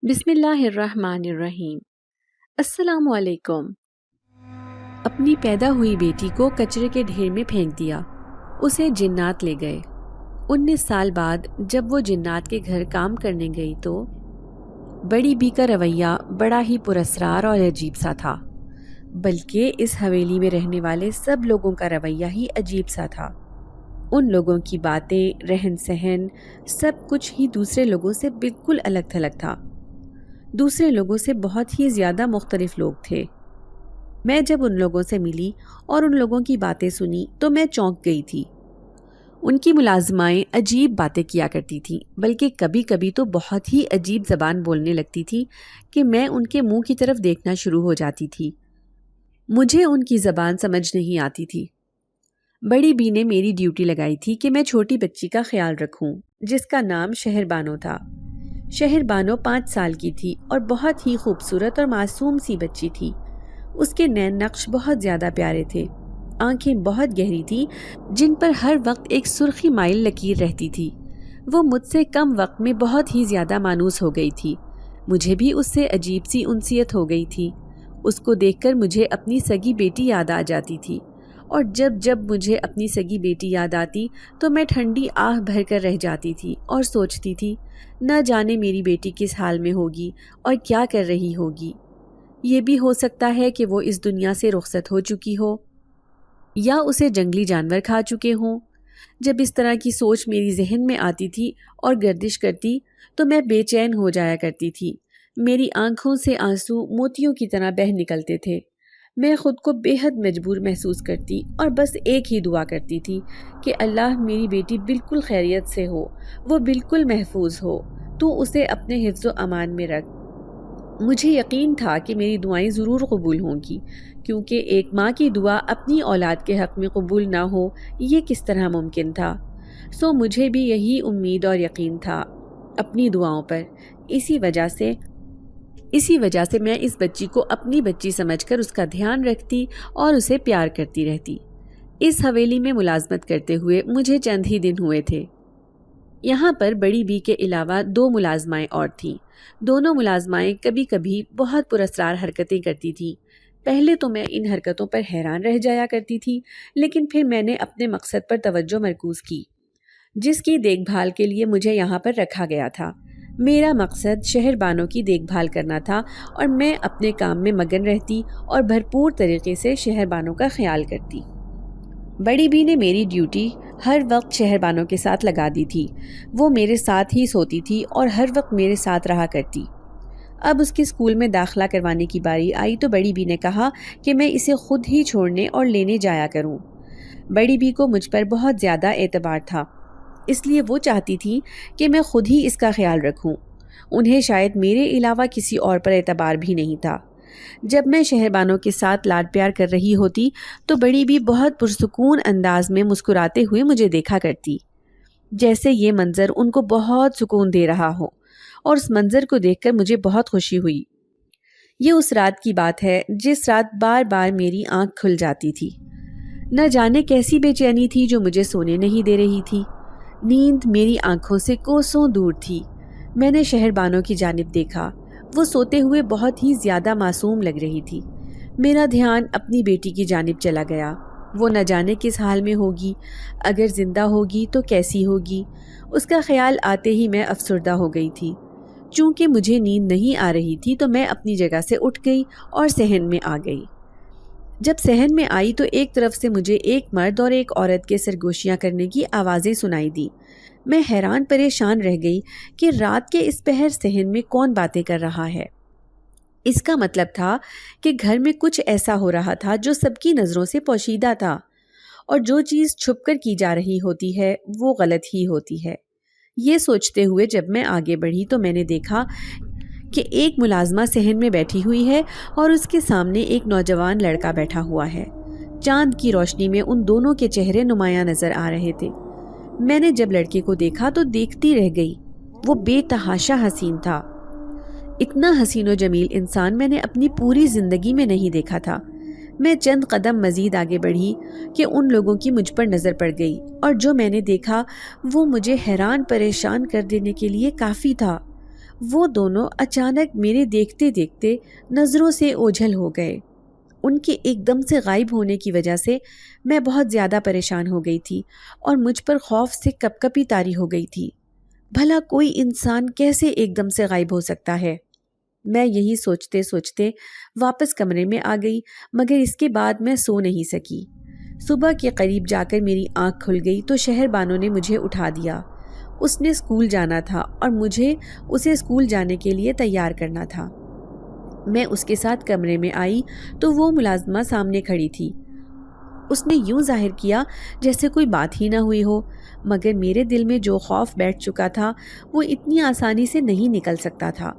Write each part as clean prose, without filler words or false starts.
بسم اللہ الرحمن الرحیم۔ السلام علیکم۔ اپنی پیدا ہوئی بیٹی کو کچرے کے ڈھیر میں پھینک دیا۔ اسے جنات لے گئے۔ 19 سال بعد جب وہ جنات کے گھر کام کرنے گئی تو بڑی بی کا رویہ بڑا ہی پراسرار اور عجیب سا تھا، بلکہ اس حویلی میں رہنے والے سب لوگوں کا رویہ ہی عجیب سا تھا۔ ان لوگوں کی باتیں، رہن سہن، سب کچھ ہی دوسرے لوگوں سے بالکل الگ تھلگ تھا۔ دوسرے لوگوں سے بہت ہی زیادہ مختلف لوگ تھے۔ میں جب ان لوگوں سے ملی اور ان لوگوں کی باتیں سنی تو میں چونک گئی تھی۔ ان کی ملازمائیں عجیب باتیں کیا کرتی تھیں، بلکہ کبھی کبھی تو بہت ہی عجیب زبان بولنے لگتی تھی کہ میں ان کے منہ کی طرف دیکھنا شروع ہو جاتی تھی۔ مجھے ان کی زبان سمجھ نہیں آتی تھی۔ بڑی بی نے میری ڈیوٹی لگائی تھی کہ میں چھوٹی بچی کا خیال رکھوں جس کا نام شہر بانو تھا۔ شہر بانو 5 سال کی تھی اور بہت ہی خوبصورت اور معصوم سی بچی تھی۔ اس کے نین نقش بہت زیادہ پیارے تھے، آنکھیں بہت گہری تھی جن پر ہر وقت ایک سرخی مائل لکیر رہتی تھی۔ وہ مجھ سے کم وقت میں بہت ہی زیادہ مانوس ہو گئی تھی۔ مجھے بھی اس سے عجیب سی انسیت ہو گئی تھی۔ اس کو دیکھ کر مجھے اپنی سگی بیٹی یاد آ جاتی تھی، اور جب جب مجھے اپنی سگی بیٹی یاد آتی تو میں ٹھنڈی آہ بھر کر رہ جاتی تھی اور سوچتی تھی نہ جانے میری بیٹی کس حال میں ہوگی اور کیا کر رہی ہوگی۔ یہ بھی ہو سکتا ہے کہ وہ اس دنیا سے رخصت ہو چکی ہو یا اسے جنگلی جانور کھا چکے ہوں۔ جب اس طرح کی سوچ میری ذہن میں آتی تھی اور گردش کرتی تو میں بے چین ہو جایا کرتی تھی۔ میری آنکھوں سے آنسو موتیوں کی طرح بہہ نکلتے تھے۔ میں خود کو بے حد مجبور محسوس کرتی اور بس ایک ہی دعا کرتی تھی کہ اللہ میری بیٹی بالکل خیریت سے ہو، وہ بالکل محفوظ ہو، تو اسے اپنے حفظ و امان میں رکھ۔ مجھے یقین تھا کہ میری دعائیں ضرور قبول ہوں گی، کیونکہ ایک ماں کی دعا اپنی اولاد کے حق میں قبول نہ ہو یہ کس طرح ممکن تھا۔ مجھے بھی یہی امید اور یقین تھا اپنی دعاؤں پر۔ اسی وجہ سے میں اس بچی کو اپنی بچی سمجھ کر اس کا دھیان رکھتی اور اسے پیار کرتی رہتی۔ اس حویلی میں ملازمت کرتے ہوئے مجھے چند ہی دن ہوئے تھے۔ یہاں پر بڑی بی کے علاوہ 2 ملازمائیں اور تھیں۔ دونوں ملازمائیں کبھی کبھی بہت پراسرار حرکتیں کرتی تھیں۔ پہلے تو میں ان حرکتوں پر حیران رہ جایا کرتی تھی، لیکن پھر میں نے اپنے مقصد پر توجہ مرکوز کی جس کی دیکھ بھال کے لیے مجھے یہاں پر رکھا گیا تھا۔ میرا مقصد شہر بانو کی دیکھ بھال کرنا تھا اور میں اپنے کام میں مگن رہتی اور بھرپور طریقے سے شہر بانو کا خیال کرتی۔ بڑی بی نے میری ڈیوٹی ہر وقت شہر بانو کے ساتھ لگا دی تھی۔ وہ میرے ساتھ ہی سوتی تھی اور ہر وقت میرے ساتھ رہا کرتی۔ اب اس کے اسکول میں داخلہ کروانے کی باری آئی تو بڑی بی نے کہا کہ میں اسے خود ہی چھوڑنے اور لینے جایا کروں۔ بڑی بی کو مجھ پر بہت زیادہ اعتبار تھا، اس لیے وہ چاہتی تھی کہ میں خود ہی اس کا خیال رکھوں۔ انہیں شاید میرے علاوہ کسی اور پر اعتبار بھی نہیں تھا۔ جب میں شہر بانو کے ساتھ لاڈ پیار کر رہی ہوتی تو بڑی بی بہت پرسکون انداز میں مسکراتے ہوئے مجھے دیکھا کرتی، جیسے یہ منظر ان کو بہت سکون دے رہا ہو، اور اس منظر کو دیکھ کر مجھے بہت خوشی ہوئی۔ یہ اس رات کی بات ہے جس رات بار بار میری آنکھ کھل جاتی تھی۔ نہ جانے کیسی بے چینی تھی جو مجھے سونے نہیں دے رہی تھی۔ نیند میری آنکھوں سے کوسوں دور تھی۔ میں نے شہر بانو کی جانب دیکھا۔ وہ سوتے ہوئے بہت ہی زیادہ معصوم لگ رہی تھی۔ میرا دھیان اپنی بیٹی کی جانب چلا گیا۔ وہ نہ جانے کس حال میں ہوگی، اگر زندہ ہوگی تو کیسی ہوگی۔ اس کا خیال آتے ہی میں افسردہ ہو گئی تھی۔ چونکہ مجھے نیند نہیں آ رہی تھی تو میں اپنی جگہ سے اٹھ گئی اور صحن میں آ گئی۔ جب صحن میں آئی تو ایک طرف سے مجھے ایک مرد اور ایک عورت کے سرگوشیاں کرنے کی آوازیں سنائی دی۔ میں حیران پریشان رہ گئی کہ رات کے اس پہر صحن میں کون باتیں کر رہا ہے۔ اس کا مطلب تھا کہ گھر میں کچھ ایسا ہو رہا تھا جو سب کی نظروں سے پوشیدہ تھا، اور جو چیز چھپ کر کی جا رہی ہوتی ہے وہ غلط ہی ہوتی ہے۔ یہ سوچتے ہوئے جب میں آگے بڑھی تو میں نے دیکھا کہ ایک ملازمہ صحن میں بیٹھی ہوئی ہے اور اس کے سامنے ایک نوجوان لڑکا بیٹھا ہوا ہے۔ چاند کی روشنی میں ان دونوں کے چہرے نمایاں نظر آ رہے تھے۔ میں نے جب لڑکے کو دیکھا تو دیکھتی رہ گئی۔ وہ بے تحاشا حسین تھا۔ اتنا حسین و جمیل انسان میں نے اپنی پوری زندگی میں نہیں دیکھا تھا۔ میں چند قدم مزید آگے بڑھی کہ ان لوگوں کی مجھ پر نظر پڑ گئی، اور جو میں نے دیکھا وہ مجھے حیران پریشان کر دینے کے لیے کافی تھا۔ وہ دونوں اچانک میرے دیکھتے دیکھتے نظروں سے اوجھل ہو گئے۔ ان کے ایک دم سے غائب ہونے کی وجہ سے میں بہت زیادہ پریشان ہو گئی تھی اور مجھ پر خوف سے کپ کپی طاری ہو گئی تھی۔ بھلا کوئی انسان کیسے ایک دم سے غائب ہو سکتا ہے؟ میں یہی سوچتے سوچتے واپس کمرے میں آ گئی، مگر اس کے بعد میں سو نہیں سکی۔ صبح کے قریب جا کر میری آنکھ کھل گئی تو شہر بانو نے مجھے اٹھا دیا۔ اس نے اسکول جانا تھا اور مجھے اسے اسکول جانے کے لیے تیار کرنا تھا۔ میں اس کے ساتھ کمرے میں آئی تو وہ ملازمہ سامنے کھڑی تھی۔ اس نے یوں ظاہر کیا جیسے کوئی بات ہی نہ ہوئی ہو، مگر میرے دل میں جو خوف بیٹھ چکا تھا وہ اتنی آسانی سے نہیں نکل سکتا تھا۔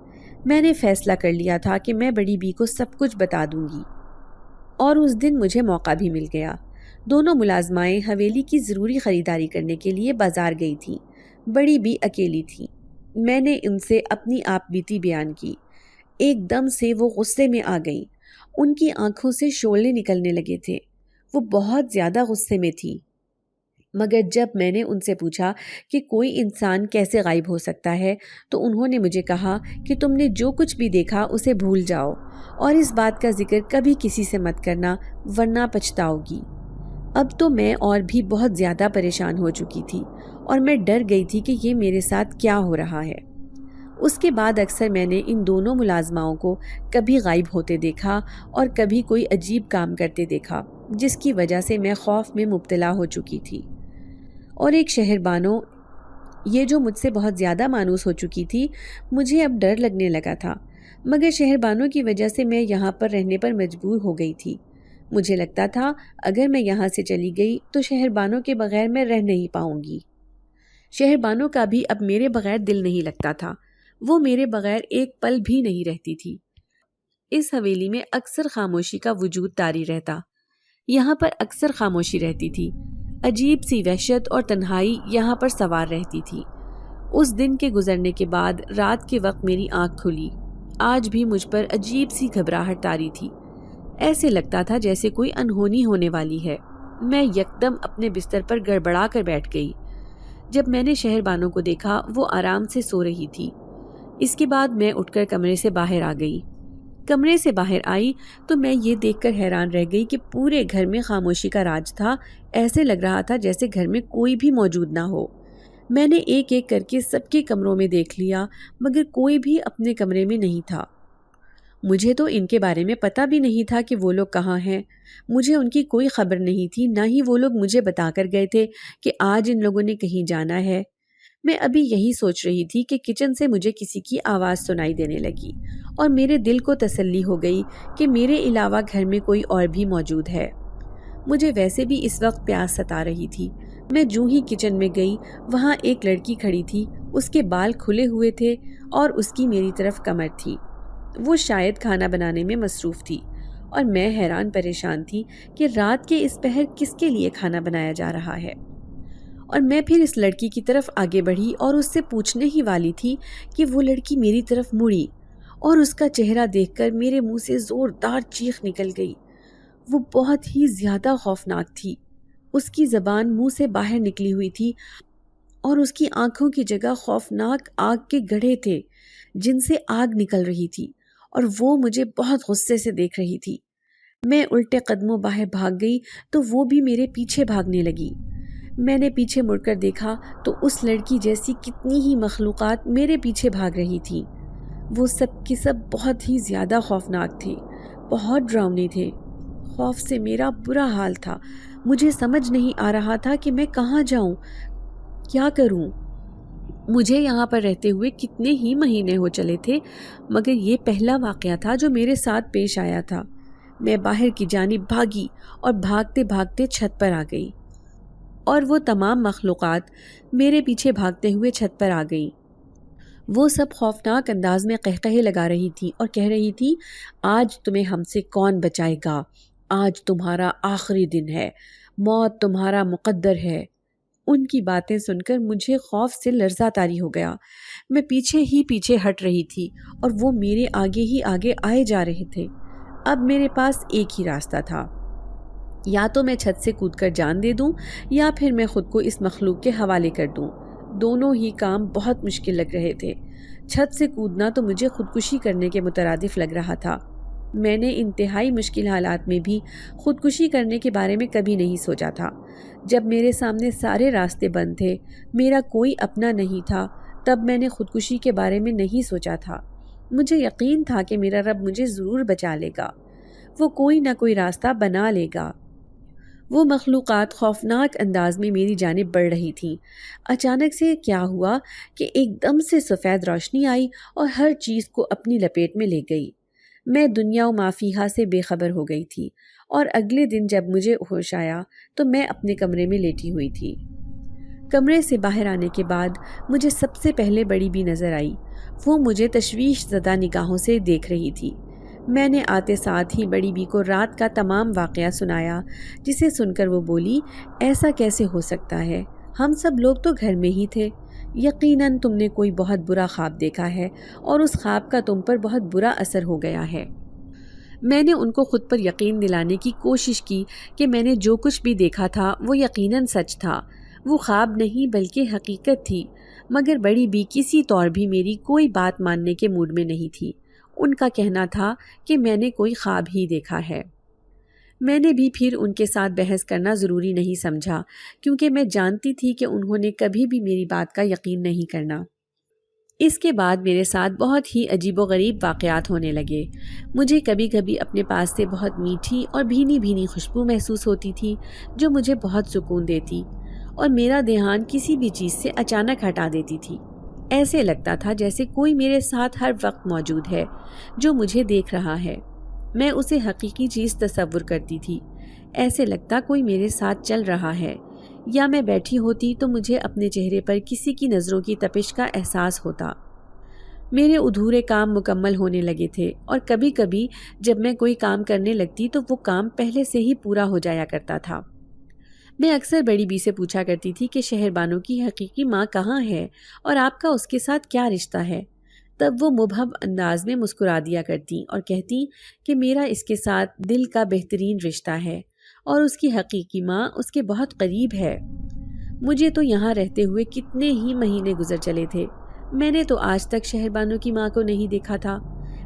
میں نے فیصلہ کر لیا تھا کہ میں بڑی بی کو سب کچھ بتا دوں گی، اور اس دن مجھے موقع بھی مل گیا۔ دونوں ملازمائیں حویلی کی ضروری خریداری کرنے کے لیے بازار گئی تھیں۔ بڑی بی اکیلی تھی۔ میں نے ان سے اپنی آپ بیتی بیان کی۔ ایک دم سے وہ غصے میں آ گئیں۔ ان کی آنکھوں سے شعلے نکلنے لگے تھے۔ وہ بہت زیادہ غصے میں تھی۔ مگر جب میں نے ان سے پوچھا کہ کوئی انسان کیسے غائب ہو سکتا ہے تو انہوں نے مجھے کہا کہ تم نے جو کچھ بھی دیکھا اسے بھول جاؤ اور اس بات کا ذکر کبھی کسی سے مت کرنا، ورنہ پچھتاؤ گی۔ اب تو میں اور بھی بہت زیادہ پریشان ہو چکی تھی اور میں ڈر گئی تھی کہ یہ میرے ساتھ کیا ہو رہا ہے۔ اس کے بعد اکثر میں نے ان دونوں ملازماؤں کو کبھی غائب ہوتے دیکھا اور کبھی کوئی عجیب کام کرتے دیکھا، جس کی وجہ سے میں خوف میں مبتلا ہو چکی تھی۔ اور ایک شہر بانو، یہ جو مجھ سے بہت زیادہ مانوس ہو چکی تھی، مجھے اب ڈر لگنے لگا تھا، مگر شہر بانو کی وجہ سے میں یہاں پر رہنے پر مجبور ہو گئی تھی۔ مجھے لگتا تھا اگر میں یہاں سے چلی گئی تو شہر بانو کے بغیر میں رہ نہیں پاؤں گی۔ شہر بانو کا بھی اب میرے بغیر دل نہیں لگتا تھا، وہ میرے بغیر ایک پل بھی نہیں رہتی تھی۔ اس حویلی میں اکثر خاموشی کا وجود طاری رہتا۔ یہاں پر اکثر خاموشی رہتی تھی۔ عجیب سی وحشت اور تنہائی یہاں پر سوار رہتی تھی۔ اس دن کے گزرنے کے بعد رات کے وقت میری آنکھ کھلی۔ آج بھی مجھ پر عجیب سی گھبراہٹ طاری تھی۔ ایسے لگتا تھا جیسے کوئی انہونی ہونے والی ہے۔ میں یکدم اپنے بستر پر گڑبڑا کر بیٹھ گئی۔ جب میں نے شہر بانو کو دیکھا وہ آرام سے سو رہی تھی۔ اس کے بعد میں اٹھ کر کمرے سے باہر آ گئی۔ کمرے سے باہر آئی تو میں یہ دیکھ کر حیران رہ گئی کہ پورے گھر میں خاموشی کا راج تھا۔ ایسے لگ رہا تھا جیسے گھر میں کوئی بھی موجود نہ ہو۔ میں نے ایک ایک کر کے سب کے کمروں میں دیکھ لیا، مگر کوئی بھی اپنے کمرے میں نہیں تھا۔ مجھے تو ان کے بارے میں پتہ بھی نہیں تھا کہ وہ لوگ کہاں ہیں۔ مجھے ان کی کوئی خبر نہیں تھی، نہ ہی وہ لوگ مجھے بتا کر گئے تھے کہ آج ان لوگوں نے کہیں جانا ہے۔ میں ابھی یہی سوچ رہی تھی کہ کچن سے مجھے کسی کی آواز سنائی دینے لگی اور میرے دل کو تسلی ہو گئی کہ میرے علاوہ گھر میں کوئی اور بھی موجود ہے۔ مجھے ویسے بھی اس وقت پیاس ستا رہی تھی۔ میں جوں ہی کچن میں گئی، وہاں ایک لڑکی کھڑی تھی۔ اس کے بال کھلے ہوئے تھے اور اس کی میری طرف کمر تھی۔ وہ شاید کھانا بنانے میں مصروف تھی اور میں حیران پریشان تھی کہ رات کے اس پہر کس کے لیے کھانا بنایا جا رہا ہے۔ اور میں پھر اس لڑکی کی طرف آگے بڑھی اور اس سے پوچھنے ہی والی تھی کہ وہ لڑکی میری طرف مڑی اور اس کا چہرہ دیکھ کر میرے منہ سے زوردار چیخ نکل گئی۔ وہ بہت ہی زیادہ خوفناک تھی۔ اس کی زبان منہ سے باہر نکلی ہوئی تھی اور اس کی آنکھوں کی جگہ خوفناک آگ کے گڑھے تھے جن سے آگ نکل رہی تھی، اور وہ مجھے بہت غصے سے دیکھ رہی تھی۔ میں الٹے قدموں باہر بھاگ گئی تو وہ بھی میرے پیچھے بھاگنے لگی۔ میں نے پیچھے مڑ کر دیکھا تو اس لڑکی جیسی کتنی ہی مخلوقات میرے پیچھے بھاگ رہی تھیں۔ وہ سب کے سب بہت ہی زیادہ خوفناک تھے، بہت ڈراؤنے تھے۔ خوف سے میرا برا حال تھا۔ مجھے سمجھ نہیں آ رہا تھا کہ میں کہاں جاؤں، کیا کروں۔ مجھے یہاں پر رہتے ہوئے کتنے ہی مہینے ہو چلے تھے، مگر یہ پہلا واقعہ تھا جو میرے ساتھ پیش آیا تھا۔ میں باہر کی جانب بھاگی اور بھاگتے بھاگتے چھت پر آ گئی، اور وہ تمام مخلوقات میرے پیچھے بھاگتے ہوئے چھت پر آ گئیں۔ وہ سب خوفناک انداز میں قہقہے لگا رہی تھیں اور کہہ رہی تھیں، آج تمہیں ہم سے کون بچائے گا، آج تمہارا آخری دن ہے، موت تمہارا مقدر ہے۔ ان کی باتیں سن کر مجھے خوف سے لرزہ طاری ہو گیا۔ میں پیچھے ہی پیچھے ہٹ رہی تھی اور وہ میرے آگے ہی آگے آئے جا رہے تھے۔ اب میرے پاس ایک ہی راستہ تھا، یا تو میں چھت سے کود کر جان دے دوں یا پھر میں خود کو اس مخلوق کے حوالے کر دوں۔ دونوں ہی کام بہت مشکل لگ رہے تھے۔ چھت سے کودنا تو مجھے خودکشی کرنے کے مترادف لگ رہا تھا۔ میں نے انتہائی مشکل حالات میں بھی خودکشی کرنے کے بارے میں کبھی نہیں سوچا تھا۔ جب میرے سامنے سارے راستے بند تھے، میرا کوئی اپنا نہیں تھا، تب میں نے خودکشی کے بارے میں نہیں سوچا تھا۔ مجھے یقین تھا کہ میرا رب مجھے ضرور بچا لے گا، وہ کوئی نہ کوئی راستہ بنا لے گا۔ وہ مخلوقات خوفناک انداز میں میری جانب بڑھ رہی تھیں۔ اچانک سے کیا ہوا کہ ایک دم سے سفید روشنی آئی اور ہر چیز کو اپنی لپیٹ میں لے گئی۔ میں دنیا و ما فیہا سے بے خبر ہو گئی تھی، اور اگلے دن جب مجھے ہوش آیا تو میں اپنے کمرے میں لیٹی ہوئی تھی۔ کمرے سے باہر آنے کے بعد مجھے سب سے پہلے بڑی بی نظر آئی۔ وہ مجھے تشویش زدہ نگاہوں سے دیکھ رہی تھی۔ میں نے آتے ساتھ ہی بڑی بی کو رات کا تمام واقعہ سنایا، جسے سن کر وہ بولی، ایسا کیسے ہو سکتا ہے؟ ہم سب لوگ تو گھر میں ہی تھے۔ یقیناً تم نے کوئی بہت برا خواب دیکھا ہے، اور اس خواب کا تم پر بہت برا اثر ہو گیا ہے۔ میں نے ان کو خود پر یقین دلانے کی کوشش کی کہ میں نے جو کچھ بھی دیکھا تھا وہ یقیناً سچ تھا، وہ خواب نہیں بلکہ حقیقت تھی، مگر بڑی بی کسی طور بھی میری کوئی بات ماننے کے موڈ میں نہیں تھی۔ ان کا کہنا تھا کہ میں نے کوئی خواب ہی دیکھا ہے۔ میں نے بھی پھر ان کے ساتھ بحث کرنا ضروری نہیں سمجھا، کیونکہ میں جانتی تھی کہ انہوں نے کبھی بھی میری بات کا یقین نہیں کرنا۔ اس کے بعد میرے ساتھ بہت ہی عجیب و غریب واقعات ہونے لگے۔ مجھے کبھی کبھی اپنے پاس سے بہت میٹھی اور بھینی بھینی خوشبو محسوس ہوتی تھی، جو مجھے بہت سکون دیتی، اور میرا دھیان کسی بھی چیز سے اچانک ہٹا دیتی تھی۔ ایسے لگتا تھا جیسے کوئی میرے ساتھ ہر وقت موجود ہے، جو مجھے دیکھ رہا ہے۔ میں اسے حقیقی چیز تصور کرتی تھی۔ ایسے لگتا کوئی میرے ساتھ چل رہا ہے، یا میں بیٹھی ہوتی تو مجھے اپنے چہرے پر کسی کی نظروں کی تپش کا احساس ہوتا۔ میرے ادھورے کام مکمل ہونے لگے تھے، اور کبھی کبھی جب میں کوئی کام کرنے لگتی تو وہ کام پہلے سے ہی پورا ہو جایا کرتا تھا۔ میں اکثر بڑی بی سے پوچھا کرتی تھی کہ شہر بانو کی حقیقی ماں کہاں ہے، اور آپ کا اس کے ساتھ کیا رشتہ ہے؟ تب وہ مبہم انداز میں مسکرا دیا کرتی اور کہتی کہ میرا اس کے ساتھ دل کا بہترین رشتہ ہے، اور اس کی حقیقی ماں اس کے بہت قریب ہے۔ مجھے تو یہاں رہتے ہوئے کتنے ہی مہینے گزر چلے تھے، میں نے تو آج تک شہر بانو کی ماں کو نہیں دیکھا تھا۔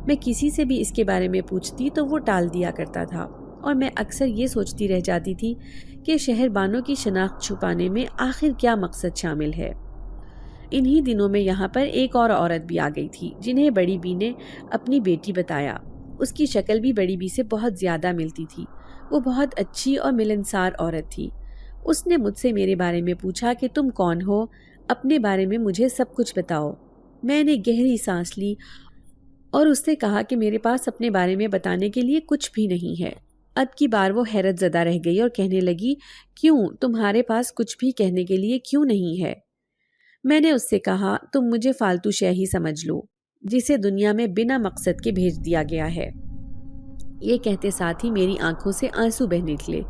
میں کسی سے بھی اس کے بارے میں پوچھتی تو وہ ٹال دیا کرتا تھا، اور میں اکثر یہ سوچتی رہ جاتی تھی کہ شہر بانو کی شناخت چھپانے میں آخر کیا مقصد شامل ہے۔ انہی دنوں میں یہاں پر ایک اور عورت بھی آ گئی تھی، جنہیں بڑی بی نے اپنی بیٹی بتایا۔ اس کی شکل بھی بڑی بی سے بہت زیادہ ملتی تھی۔ وہ بہت اچھی اور ملنسار عورت تھی۔ اس نے مجھ سے میرے بارے میں پوچھا کہ تم کون ہو، اپنے بارے میں مجھے سب کچھ بتاؤ۔ میں نے گہری سانس لی اور اس سے کہا کہ میرے پاس اپنے بارے میں بتانے کے لیے کچھ بھی نہیں ہے۔ اب کی بار وہ حیرت زدہ رہ گئی اور کہنے لگی، کیوں، تمہارے پاس کچھ بھی کہنے کے لیے کیوں نہیں ہے؟ میں نے اس سے کہا، تم مجھے فالتو شے ہی سمجھ لو، جسے دنیا میں بنا مقصد کے بھیج دیا گیا ہے۔ یہ کہتے ساتھ ہی میری آنکھوں سے آنسو بہہ نکلے،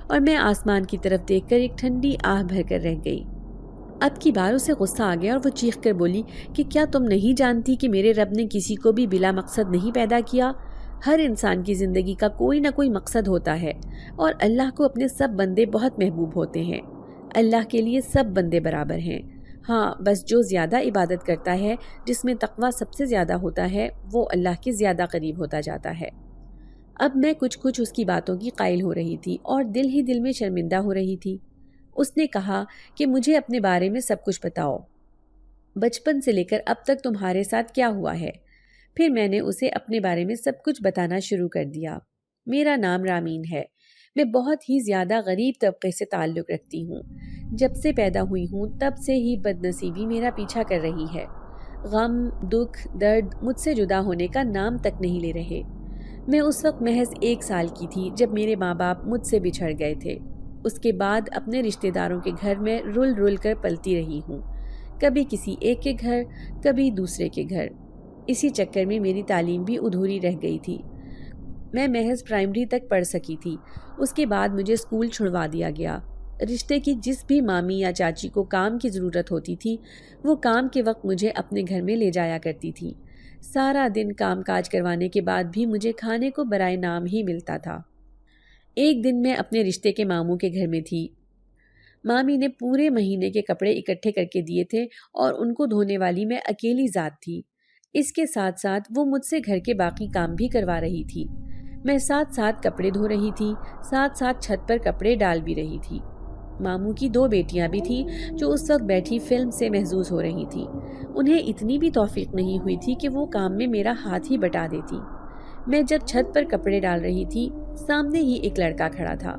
اور میں آسمان کی طرف دیکھ کر ایک ٹھنڈی آہ بھر کر رہ گئی۔ اب کی بار اسے غصہ آ گیا اور وہ چیخ کر بولی کہ کیا تم نہیں جانتی کہ میرے رب نے کسی کو بھی بلا مقصد نہیں پیدا کیا؟ ہر انسان کی زندگی کا کوئی نہ کوئی مقصد ہوتا ہے، اور اللہ کو اپنے سب بندے بہت محبوب ہوتے ہیں۔ اللہ کے لیے سب بندے برابر ہیں۔ ہاں، بس جو زیادہ عبادت کرتا ہے، جس میں تقویٰ سب سے زیادہ ہوتا ہے، وہ اللہ کے زیادہ قریب ہوتا جاتا ہے۔ اب میں کچھ اس کی باتوں کی قائل ہو رہی تھی، اور دل ہی دل میں شرمندہ ہو رہی تھی۔ اس نے کہا کہ مجھے اپنے بارے میں سب کچھ بتاؤ، بچپن سے لے کر اب تک تمہارے ساتھ کیا ہوا ہے۔ پھر میں نے اسے اپنے بارے میں سب کچھ بتانا شروع کر دیا۔ میرا نام رامین ہے۔ میں بہت ہی زیادہ غریب طبقے سے تعلق رکھتی ہوں۔ جب سے پیدا ہوئی ہوں تب سے ہی بد نصیبی میرا پیچھا کر رہی ہے۔ غم، دکھ، درد مجھ سے جدا ہونے کا نام تک نہیں لے رہے۔ میں اس وقت محض 1 سال کی تھی جب میرے ماں باپ مجھ سے بچھڑ گئے تھے۔ اس کے بعد اپنے رشتہ داروں کے گھر میں رل کر پلتی رہی ہوں، کبھی کسی ایک کے گھر، کبھی دوسرے کے گھر۔ اسی چکر میں میری تعلیم بھی ادھوری رہ گئی تھی۔ میں محض پرائمری تک پڑھ سکی تھی، اس کے بعد مجھے اسکول چھڑوا دیا گیا۔ رشتے کی جس بھی مامی یا چاچی کو کام کی ضرورت ہوتی تھی، وہ کام کے وقت مجھے اپنے گھر میں لے جایا کرتی تھی۔ سارا دن کام کاج کروانے کے بعد بھی مجھے کھانے کو برائے نام ہی ملتا تھا۔ ایک دن میں اپنے رشتے کے ماموں کے گھر میں تھی۔ مامی نے پورے مہینے کے کپڑے اکٹھے کر کے دیے تھے اور ان کو دھونے والی میں اکیلی ذات تھی۔ اس کے ساتھ ساتھ وہ مجھ سے گھر کے باقی کام بھی کروا رہی تھی۔ میں ساتھ ساتھ کپڑے دھو رہی تھی، ساتھ ساتھ چھت پر کپڑے ڈال بھی رہی تھی۔ ماموں کی 2 بیٹیاں بھی تھیں جو اس وقت بیٹھی فلم سے محظوظ ہو رہی تھیں۔ انہیں اتنی بھی توفیق نہیں ہوئی تھی کہ وہ کام میں میرا ہاتھ ہی بٹا دیتی۔ میں جب چھت پر کپڑے ڈال رہی تھی، سامنے ہی ایک لڑکا کھڑا تھا۔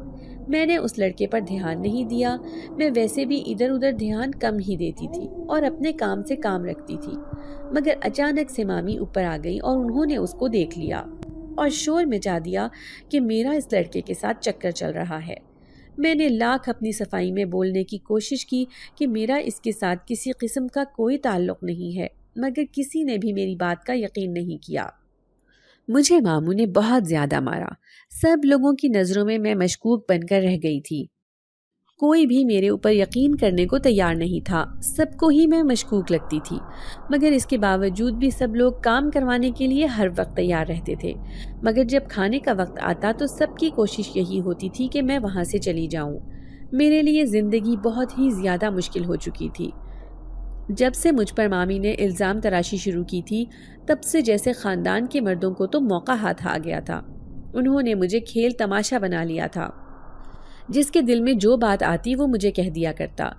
میں نے اس لڑکے پر دھیان نہیں دیا۔ میں ویسے بھی ادھر ادھر دھیان کم ہی دیتی تھی اور اپنے کام سے کام رکھتی تھی، مگر اچانک سے مامی اوپر آ گئی اور انہوں نے اس کو دیکھ لیا اور شور مچا دیا کہ میرا اس لڑکے کے ساتھ چکر چل رہا ہے۔ میں نے لاکھ اپنی صفائی میں بولنے کی کوشش کی کہ میرا اس کے ساتھ کسی قسم کا کوئی تعلق نہیں ہے، مگر کسی نے بھی میری بات کا یقین نہیں کیا۔ مجھے ماموں نے بہت زیادہ مارا۔ سب لوگوں کی نظروں میں مشکوک بن کر رہ گئی تھی۔ کوئی بھی میرے اوپر یقین کرنے کو تیار نہیں تھا، سب کو ہی میں مشکوک لگتی تھی، مگر اس کے باوجود بھی سب لوگ کام کروانے کے لیے ہر وقت تیار رہتے تھے۔ مگر جب کھانے کا وقت آتا تو سب کی کوشش یہی ہوتی تھی کہ میں وہاں سے چلی جاؤں۔ میرے لیے زندگی بہت ہی زیادہ مشکل ہو چکی تھی۔ جب سے مجھ پر مامی نے الزام تراشی شروع کی تھی، تب سے جیسے خاندان کے مردوں کو تو موقع ہاتھ آ گیا تھا۔ انہوں نے مجھے کھیل تماشا بنا لیا تھا۔ جس کے دل میں جو بات آتی وہ مجھے کہہ دیا کرتا۔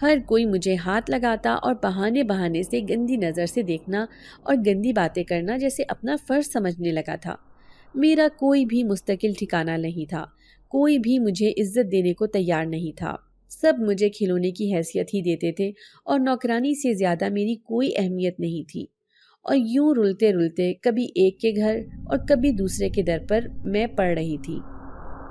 ہر کوئی مجھے ہاتھ لگاتا اور بہانے سے گندی نظر سے دیکھنا اور گندی باتیں کرنا جیسے اپنا فرض سمجھنے لگا تھا۔ میرا کوئی بھی مستقل ٹھکانہ نہیں تھا، کوئی بھی مجھے عزت دینے کو تیار نہیں تھا۔ سب مجھے کھلونے کی حیثیت ہی دیتے تھے اور نوکرانی سے زیادہ میری کوئی اہمیت نہیں تھی۔ اور یوں رلتے رلتے کبھی ایک کے گھر اور کبھی دوسرے کے در پر میں پڑ رہی تھی۔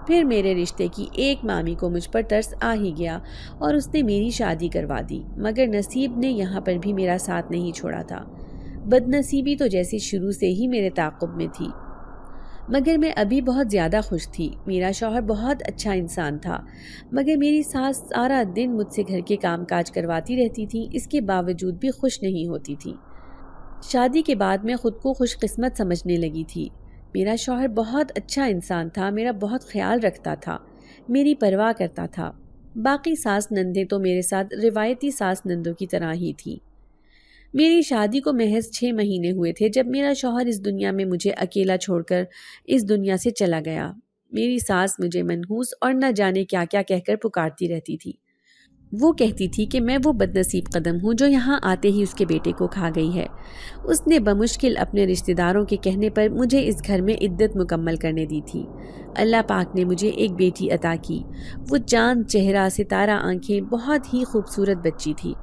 پھر میرے رشتے کی ایک مامی کو مجھ پر ترس آ ہی گیا اور اس نے میری شادی کروا دی، مگر نصیب نے یہاں پر بھی میرا ساتھ نہیں چھوڑا تھا۔ بد نصیبی تو جیسے شروع سے ہی میرے تعاقب میں تھی، مگر میں ابھی بہت زیادہ خوش تھی۔ میرا شوہر بہت اچھا انسان تھا، مگر میری ساس سارا دن مجھ سے گھر کے کام کاج کرواتی رہتی تھی، اس کے باوجود بھی خوش نہیں ہوتی تھی۔ شادی کے بعد میں خود کو خوش قسمت سمجھنے لگی تھی۔ میرا شوہر بہت اچھا انسان تھا، میرا بہت خیال رکھتا تھا، میری پرواہ کرتا تھا۔ باقی ساس نندیں تو میرے ساتھ روایتی ساس نندوں کی طرح ہی تھی۔ میری شادی کو محض 6 مہینے ہوئے تھے جب میرا شوہر اس دنیا میں مجھے اکیلا چھوڑ کر اس دنیا سے چلا گیا۔ میری ساس مجھے منحوس اور نہ جانے کیا کیا کہہ کر پکارتی رہتی تھی۔ وہ کہتی تھی کہ میں وہ بد نصیب قدم ہوں جو یہاں آتے ہی اس کے بیٹے کو کھا گئی ہے۔ اس نے بمشکل اپنے رشتہ داروں کے کہنے پر مجھے اس گھر میں عدت مکمل کرنے دی تھی۔ اللہ پاک نے مجھے ایک بیٹی عطا کی۔ وہ چاند چہرہ، ستارہ آنکھیں، بہت ہی خوبصورت بچی تھی۔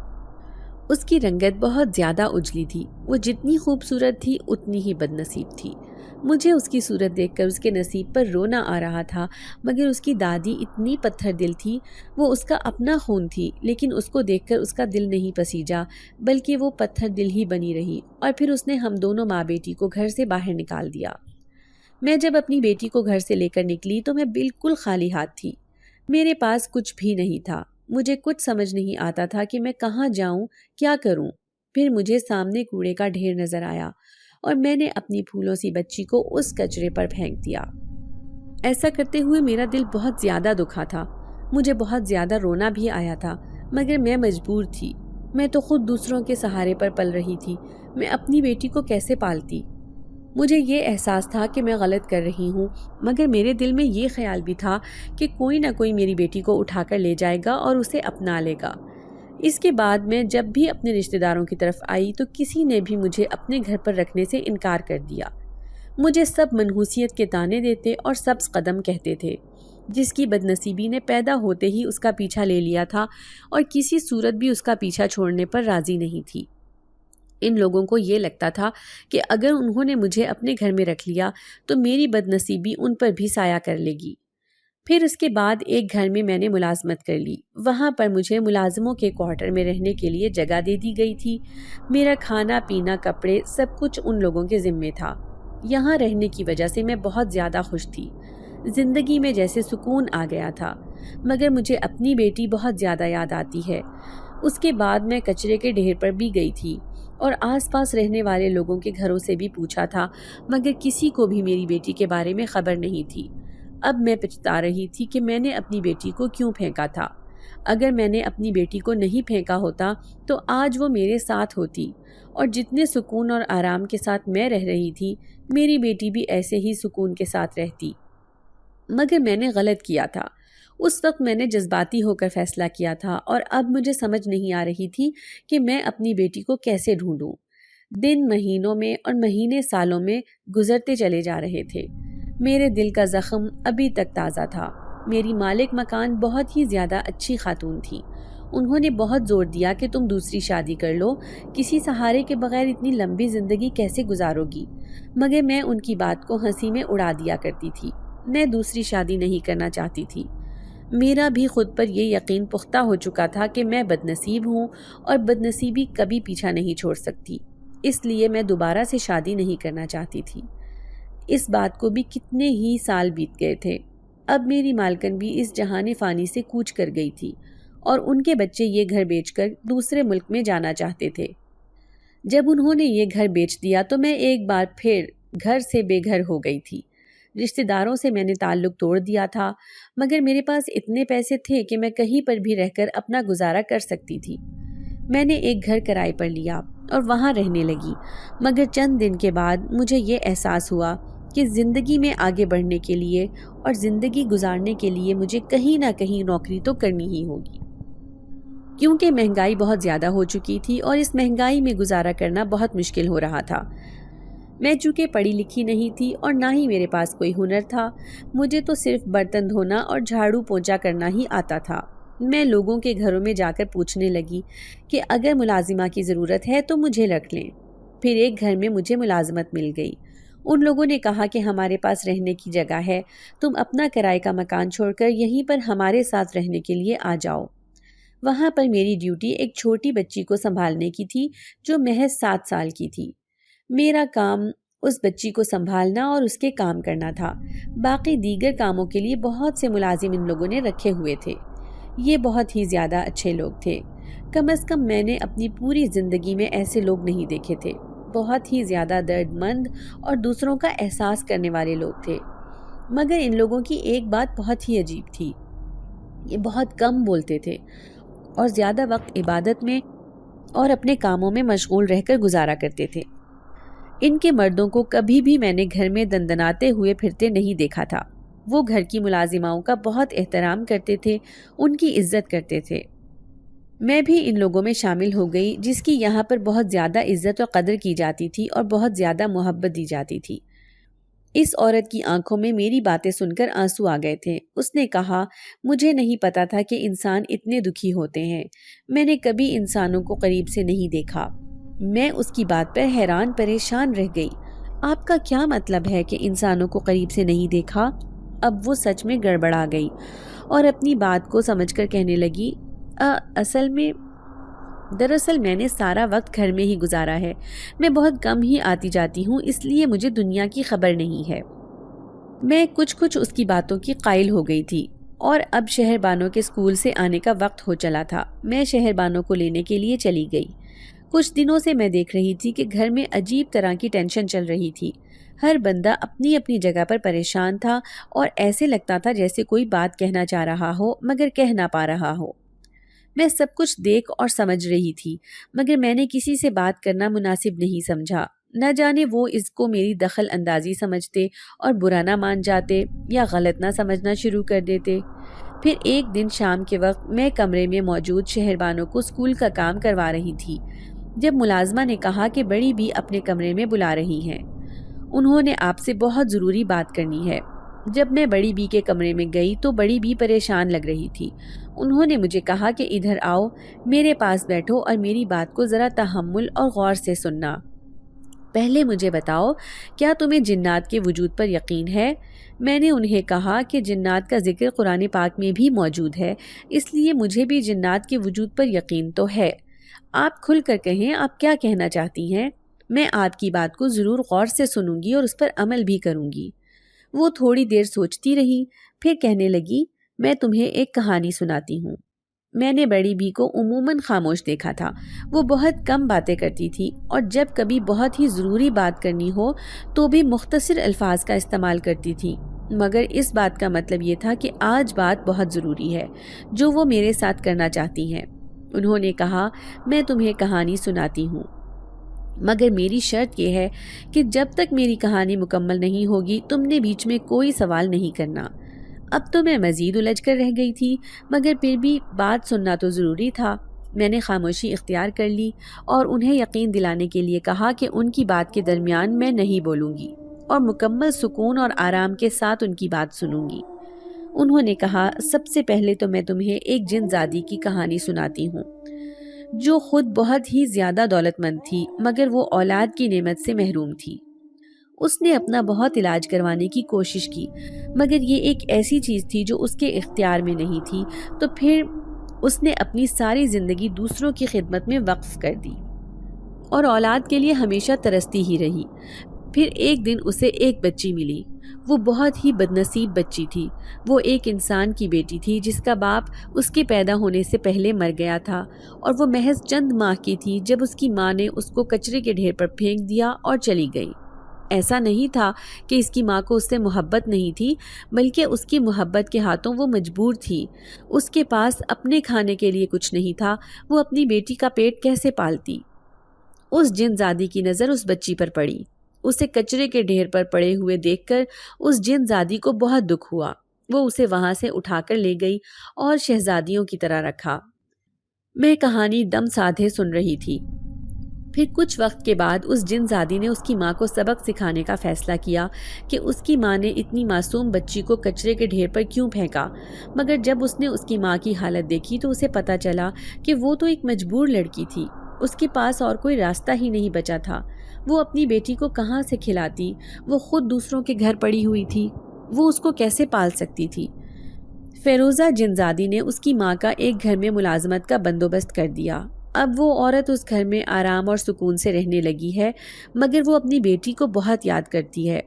اس کی رنگت بہت زیادہ اجلی تھی۔ وہ جتنی خوبصورت تھی اتنی ہی بد نصیب تھی۔ مجھے اس کی صورت دیکھ کر اس کے نصیب پر رونا آ رہا تھا، مگر اس کی دادی اتنی پتھر دل تھی، وہ اس کا اپنا خون تھی، لیکن اس کو دیکھ کر اس کا دل نہیں پسیجا، بلکہ وہ پتھر دل ہی بنی رہی، اور پھر اس نے ہم دونوں ماں بیٹی کو گھر سے باہر نکال دیا۔ میں جب اپنی بیٹی کو گھر سے لے کر نکلی تو میں بالکل خالی ہاتھ تھی۔ میرے پاس کچھ بھی نہیں تھا۔ مجھے کچھ سمجھ نہیں آتا تھا کہ میں کہاں جاؤں، کیا کروں۔ پھر مجھے سامنے کوڑے کا ڈھیر نظر آیا اور میں نے اپنی پھولوں سی بچی کو اس کچرے پر پھینک دیا۔ ایسا کرتے ہوئے میرا دل بہت زیادہ دکھا تھا، مجھے بہت زیادہ رونا بھی آیا تھا، مگر میں مجبور تھی۔ میں تو خود دوسروں کے سہارے پر پل رہی تھی، میں اپنی بیٹی کو کیسے پالتی؟ مجھے یہ احساس تھا کہ میں غلط کر رہی ہوں، مگر میرے دل میں یہ خیال بھی تھا کہ کوئی نہ کوئی میری بیٹی کو اٹھا کر لے جائے گا اور اسے اپنا لے گا۔ اس کے بعد میں جب بھی اپنے رشتہ داروں کی طرف آئی تو کسی نے بھی مجھے اپنے گھر پر رکھنے سے انکار کر دیا۔ مجھے سب منحوسیت کے طعنے دیتے اور سبز قدم کہتے تھے۔ جس کی بد نصیبی نے پیدا ہوتے ہی اس کا پیچھا لے لیا تھا اور کسی صورت بھی اس کا پیچھا چھوڑنے پر راضی نہیں تھی۔ ان لوگوں کو یہ لگتا تھا کہ اگر انہوں نے مجھے اپنے گھر میں رکھ لیا تو میری بد نصیبی ان پر بھی سایہ کر لے گی۔ پھر اس کے بعد ایک گھر میں نے ملازمت کر لی۔ وہاں پر مجھے ملازموں کے کوارٹر میں رہنے کے لیے جگہ دے دی گئی تھی۔ میرا کھانا پینا، کپڑے، سب کچھ ان لوگوں کے ذمے تھا۔ یہاں رہنے کی وجہ سے میں بہت زیادہ خوش تھی۔ زندگی میں جیسے سکون آ گیا تھا، مگر مجھے اپنی بیٹی بہت زیادہ یاد آتی ہے۔ اس کے بعد میں کچرے کے ڈھیر پر بھی گئی تھی اور آس پاس رہنے والے لوگوں کے گھروں سے بھی پوچھا تھا، مگر کسی کو بھی میری بیٹی کے بارے میں خبر نہیں تھی۔ اب میں پچھتا رہی تھی کہ میں نے اپنی بیٹی کو کیوں پھینکا تھا۔ اگر میں نے اپنی بیٹی کو نہیں پھینکا ہوتا تو آج وہ میرے ساتھ ہوتی، اور جتنے سکون اور آرام کے ساتھ میں رہ رہی تھی میری بیٹی بھی ایسے ہی سکون کے ساتھ رہتی۔ مگر میں نے غلط کیا تھا۔ اس وقت میں نے جذباتی ہو کر فیصلہ کیا تھا، اور اب مجھے سمجھ نہیں آ رہی تھی کہ میں اپنی بیٹی کو کیسے ڈھونڈوں۔ دن مہینوں میں اور مہینے سالوں میں گزرتے چلے جا رہے تھے۔ میرے دل کا زخم ابھی تک تازہ تھا۔ میری مالک مکان بہت ہی زیادہ اچھی خاتون تھی۔ انہوں نے بہت زور دیا کہ تم دوسری شادی کر لو، کسی سہارے کے بغیر اتنی لمبی زندگی کیسے گزارو گی؟ مگر میں ان کی بات کو ہنسی میں اڑا دیا کرتی تھی۔ میں دوسری شادی نہیں کرنا چاہتی تھی۔ میرا بھی خود پر یہ یقین پختہ ہو چکا تھا کہ میں بد نصیب ہوں، اور بد نصیبی کبھی پیچھا نہیں چھوڑ سکتی، اس لیے میں دوبارہ سے شادی نہیں کرنا چاہتی تھی۔ اس بات کو بھی کتنے ہی سال بیت گئے تھے۔ اب میری مالکن بھی اس جہان فانی سے کوچ کر گئی تھی، اور ان کے بچے یہ گھر بیچ کر دوسرے ملک میں جانا چاہتے تھے۔ جب انہوں نے یہ گھر بیچ دیا تو میں ایک بار پھر گھر سے بے گھر ہو گئی تھی۔ رشتہ داروں سے میں نے تعلق توڑ دیا تھا، مگر میرے پاس اتنے پیسے تھے کہ میں کہیں پر بھی رہ کر اپنا گزارا کر سکتی تھی۔ میں نے ایک گھر کرائے پر لیا اور وہاں رہنے لگی، مگر چند دن کے بعد مجھے یہ احساس ہوا کہ زندگی میں آگے بڑھنے کے لیے اور زندگی گزارنے کے لیے مجھے کہیں نہ کہیں نوکری تو کرنی ہی ہوگی، کیونکہ مہنگائی بہت زیادہ ہو چکی تھی اور اس مہنگائی میں گزارا کرنا بہت مشکل ہو رہا تھا۔ میں چونکہ پڑھی لکھی نہیں تھی اور نہ ہی میرے پاس کوئی ہنر تھا، مجھے تو صرف برتن دھونا اور جھاڑو پونچھا کرنا ہی آتا تھا۔ میں لوگوں کے گھروں میں جا کر پوچھنے لگی کہ اگر ملازمہ کی ضرورت ہے تو مجھے رکھ لیں۔ پھر ایک گھر میں مجھے ملازمت مل گئی۔ ان لوگوں نے کہا کہ ہمارے پاس رہنے کی جگہ ہے، تم اپنا کرائے کا مکان چھوڑ کر یہیں پر ہمارے ساتھ رہنے کے لیے آ جاؤ۔ وہاں پر میری ڈیوٹی ایک چھوٹی بچی کو سنبھالنے کی تھی جو محض 7 سال کی تھی۔ میرا کام اس بچی کو سنبھالنا اور اس کے کام کرنا تھا۔ باقی دیگر کاموں کے لیے بہت سے ملازم ان لوگوں نے رکھے ہوئے تھے۔ یہ بہت ہی زیادہ اچھے لوگ تھے۔ کم از کم میں نے اپنی پوری زندگی میں ایسے لوگ نہیں دیکھے تھے۔ بہت ہی زیادہ درد مند اور دوسروں کا احساس کرنے والے لوگ تھے۔ مگر ان لوگوں کی ایک بات بہت ہی عجیب تھی۔ یہ بہت کم بولتے تھے اور زیادہ وقت عبادت میں اور اپنے کاموں میں مشغول رہ کر گزارا کرتے تھے۔ ان کے مردوں کو کبھی بھی میں نے گھر میں دندناتے ہوئے پھرتے نہیں دیکھا تھا۔ وہ گھر کی ملازماؤں کا بہت احترام کرتے تھے، ان کی عزت کرتے تھے۔ میں بھی ان لوگوں میں شامل ہو گئی جس کی یہاں پر بہت زیادہ عزت اور قدر کی جاتی تھی اور بہت زیادہ محبت دی جاتی تھی۔ اس عورت کی آنکھوں میں میری باتیں سن کر آنسو آ گئے تھے۔ اس نے کہا، مجھے نہیں پتا تھا کہ انسان اتنے دکھی ہوتے ہیں۔ میں نے کبھی انسانوں کو قریب سے نہیں دیکھا۔ میں اس کی بات پر حیران پریشان رہ گئی۔ آپ کا کیا مطلب ہے کہ انسانوں کو قریب سے نہیں دیکھا؟ اب وہ سچ میں گڑبڑا گئی اور اپنی بات کو سمجھ کر کہنے لگی، دراصل میں نے سارا وقت گھر میں ہی گزارا ہے۔ میں بہت کم ہی آتی جاتی ہوں، اس لیے مجھے دنیا کی خبر نہیں ہے۔ میں کچھ اس کی باتوں کی قائل ہو گئی تھی، اور اب شہر بانوں کے اسکول سے آنے کا وقت ہو چلا تھا۔ میں شہر بانوں کو لینے کے لیے چلی گئی۔ کچھ دنوں سے میں دیکھ رہی تھی کہ گھر میں عجیب طرح کی ٹینشن چل رہی تھی۔ ہر بندہ اپنی اپنی جگہ پر پریشان تھا اور ایسے لگتا تھا جیسے کوئی بات کہنا چاہ رہا ہو مگر کہہ نہ پا رہا ہو۔ میں سب کچھ دیکھ اور سمجھ رہی تھی، مگر میں نے کسی سے بات کرنا مناسب نہیں سمجھا۔ نہ جانے وہ اس کو میری دخل اندازی سمجھتے اور برا نہ مان جاتے یا غلط نہ سمجھنا شروع کر دیتے۔ پھر ایک دن شام کے وقت میں کمرے میں موجود شہربانوں کو اسکول کا کام کروا رہی تھی، جب ملازمہ نے کہا کہ بڑی بی اپنے کمرے میں بلا رہی ہیں، انہوں نے آپ سے بہت ضروری بات کرنی ہے۔ جب میں بڑی بی کے کمرے میں گئی تو بڑی بی پریشان لگ رہی تھی۔ انہوں نے مجھے کہا کہ ادھر آؤ، میرے پاس بیٹھو اور میری بات کو ذرا تحمل اور غور سے سننا۔ پہلے مجھے بتاؤ، کیا تمہیں جنات کے وجود پر یقین ہے؟ میں نے انہیں کہا کہ جنات کا ذکر قرآن پاک میں بھی موجود ہے، اس لیے مجھے بھی جنات کے وجود پر یقین تو ہے۔ آپ کھل کر کہیں، آپ کیا کہنا چاہتی ہیں؟ میں آپ کی بات کو ضرور غور سے سنوں گی اور اس پر عمل بھی کروں گی۔ وہ تھوڑی دیر سوچتی رہی، پھر کہنے لگی، میں تمہیں ایک کہانی سناتی ہوں۔ میں نے بڑی بی کو عموماً خاموش دیکھا تھا۔ وہ بہت کم باتیں کرتی تھی اور جب کبھی بہت ہی ضروری بات کرنی ہو تو بھی مختصر الفاظ کا استعمال کرتی تھی۔ مگر اس بات کا مطلب یہ تھا کہ آج بات بہت ضروری ہے جو وہ میرے ساتھ کرنا چاہتی ہیں۔ انہوں نے کہا، میں تمہیں کہانی سناتی ہوں، مگر میری شرط یہ ہے کہ جب تک میری کہانی مکمل نہیں ہوگی تم نے بیچ میں کوئی سوال نہیں کرنا۔ اب تو میں مزید الجھ کر رہ گئی تھی، مگر پھر بھی بات سننا تو ضروری تھا۔ میں نے خاموشی اختیار کر لی اور انہیں یقین دلانے کے لیے کہا کہ ان کی بات کے درمیان میں نہیں بولوں گی اور مکمل سکون اور آرام کے ساتھ ان کی بات سنوں گی۔ انہوں نے کہا، سب سے پہلے تو میں تمہیں ایک جن زادی کی کہانی سناتی ہوں جو خود بہت ہی زیادہ دولت مند تھی، مگر وہ اولاد کی نعمت سے محروم تھی۔ اس نے اپنا بہت علاج کروانے کی کوشش کی، مگر یہ ایک ایسی چیز تھی جو اس کے اختیار میں نہیں تھی، تو پھر اس نے اپنی ساری زندگی دوسروں کی خدمت میں وقف کر دی اور اولاد کے لیے ہمیشہ ترستی ہی رہی۔ پھر ایک دن اسے ایک بچی ملی۔ وہ بہت ہی بدنصیب بچی تھی۔ وہ ایک انسان کی بیٹی تھی جس کا باپ اس کے پیدا ہونے سے پہلے مر گیا تھا، اور وہ محض چند ماہ کی تھی جب اس کی ماں نے اس کو کچرے کے ڈھیر پر پھینک دیا اور چلی گئی۔ ایسا نہیں تھا کہ اس کی ماں کو اس سے محبت نہیں تھی، بلکہ اس کی محبت کے ہاتھوں وہ مجبور تھی۔ اس کے پاس اپنے کھانے کے لیے کچھ نہیں تھا، وہ اپنی بیٹی کا پیٹ کیسے پالتی؟ اس جن زادی کی نظر اس بچی پر پڑی۔ اسے کچرے کے ڈھیر پر پڑے ہوئے دیکھ کر اس جن زادی کو بہت دکھ ہوا۔ وہ اسے وہاں سے اٹھا کر لے گئی اور شہزادیوں کی طرح رکھا۔ میں کہانی دم سادھے سن رہی تھی۔ پھر کچھ وقت کے بعد اس جن زادی نے اس کی ماں کو سبق سکھانے کا فیصلہ کیا کہ اس کی ماں نے اتنی معصوم بچی کو کچرے کے ڈھیر پر کیوں پھینکا، مگر جب اس نے اس کی ماں کی حالت دیکھی تو اسے پتہ چلا کہ وہ تو ایک مجبور لڑکی تھی، اس کے پاس اور کوئی راستہ ہی نہیں بچا تھا۔ وہ اپنی بیٹی کو کہاں سے کھلاتی؟ وہ خود دوسروں کے گھر پڑی ہوئی تھی، وہ اس کو کیسے پال سکتی تھی؟ فیروزہ جن زادی نے اس کی ماں کا ایک گھر میں ملازمت کا بندوبست کر دیا۔ اب وہ عورت اس گھر میں آرام اور سکون سے رہنے لگی ہے، مگر وہ اپنی بیٹی کو بہت یاد کرتی ہے۔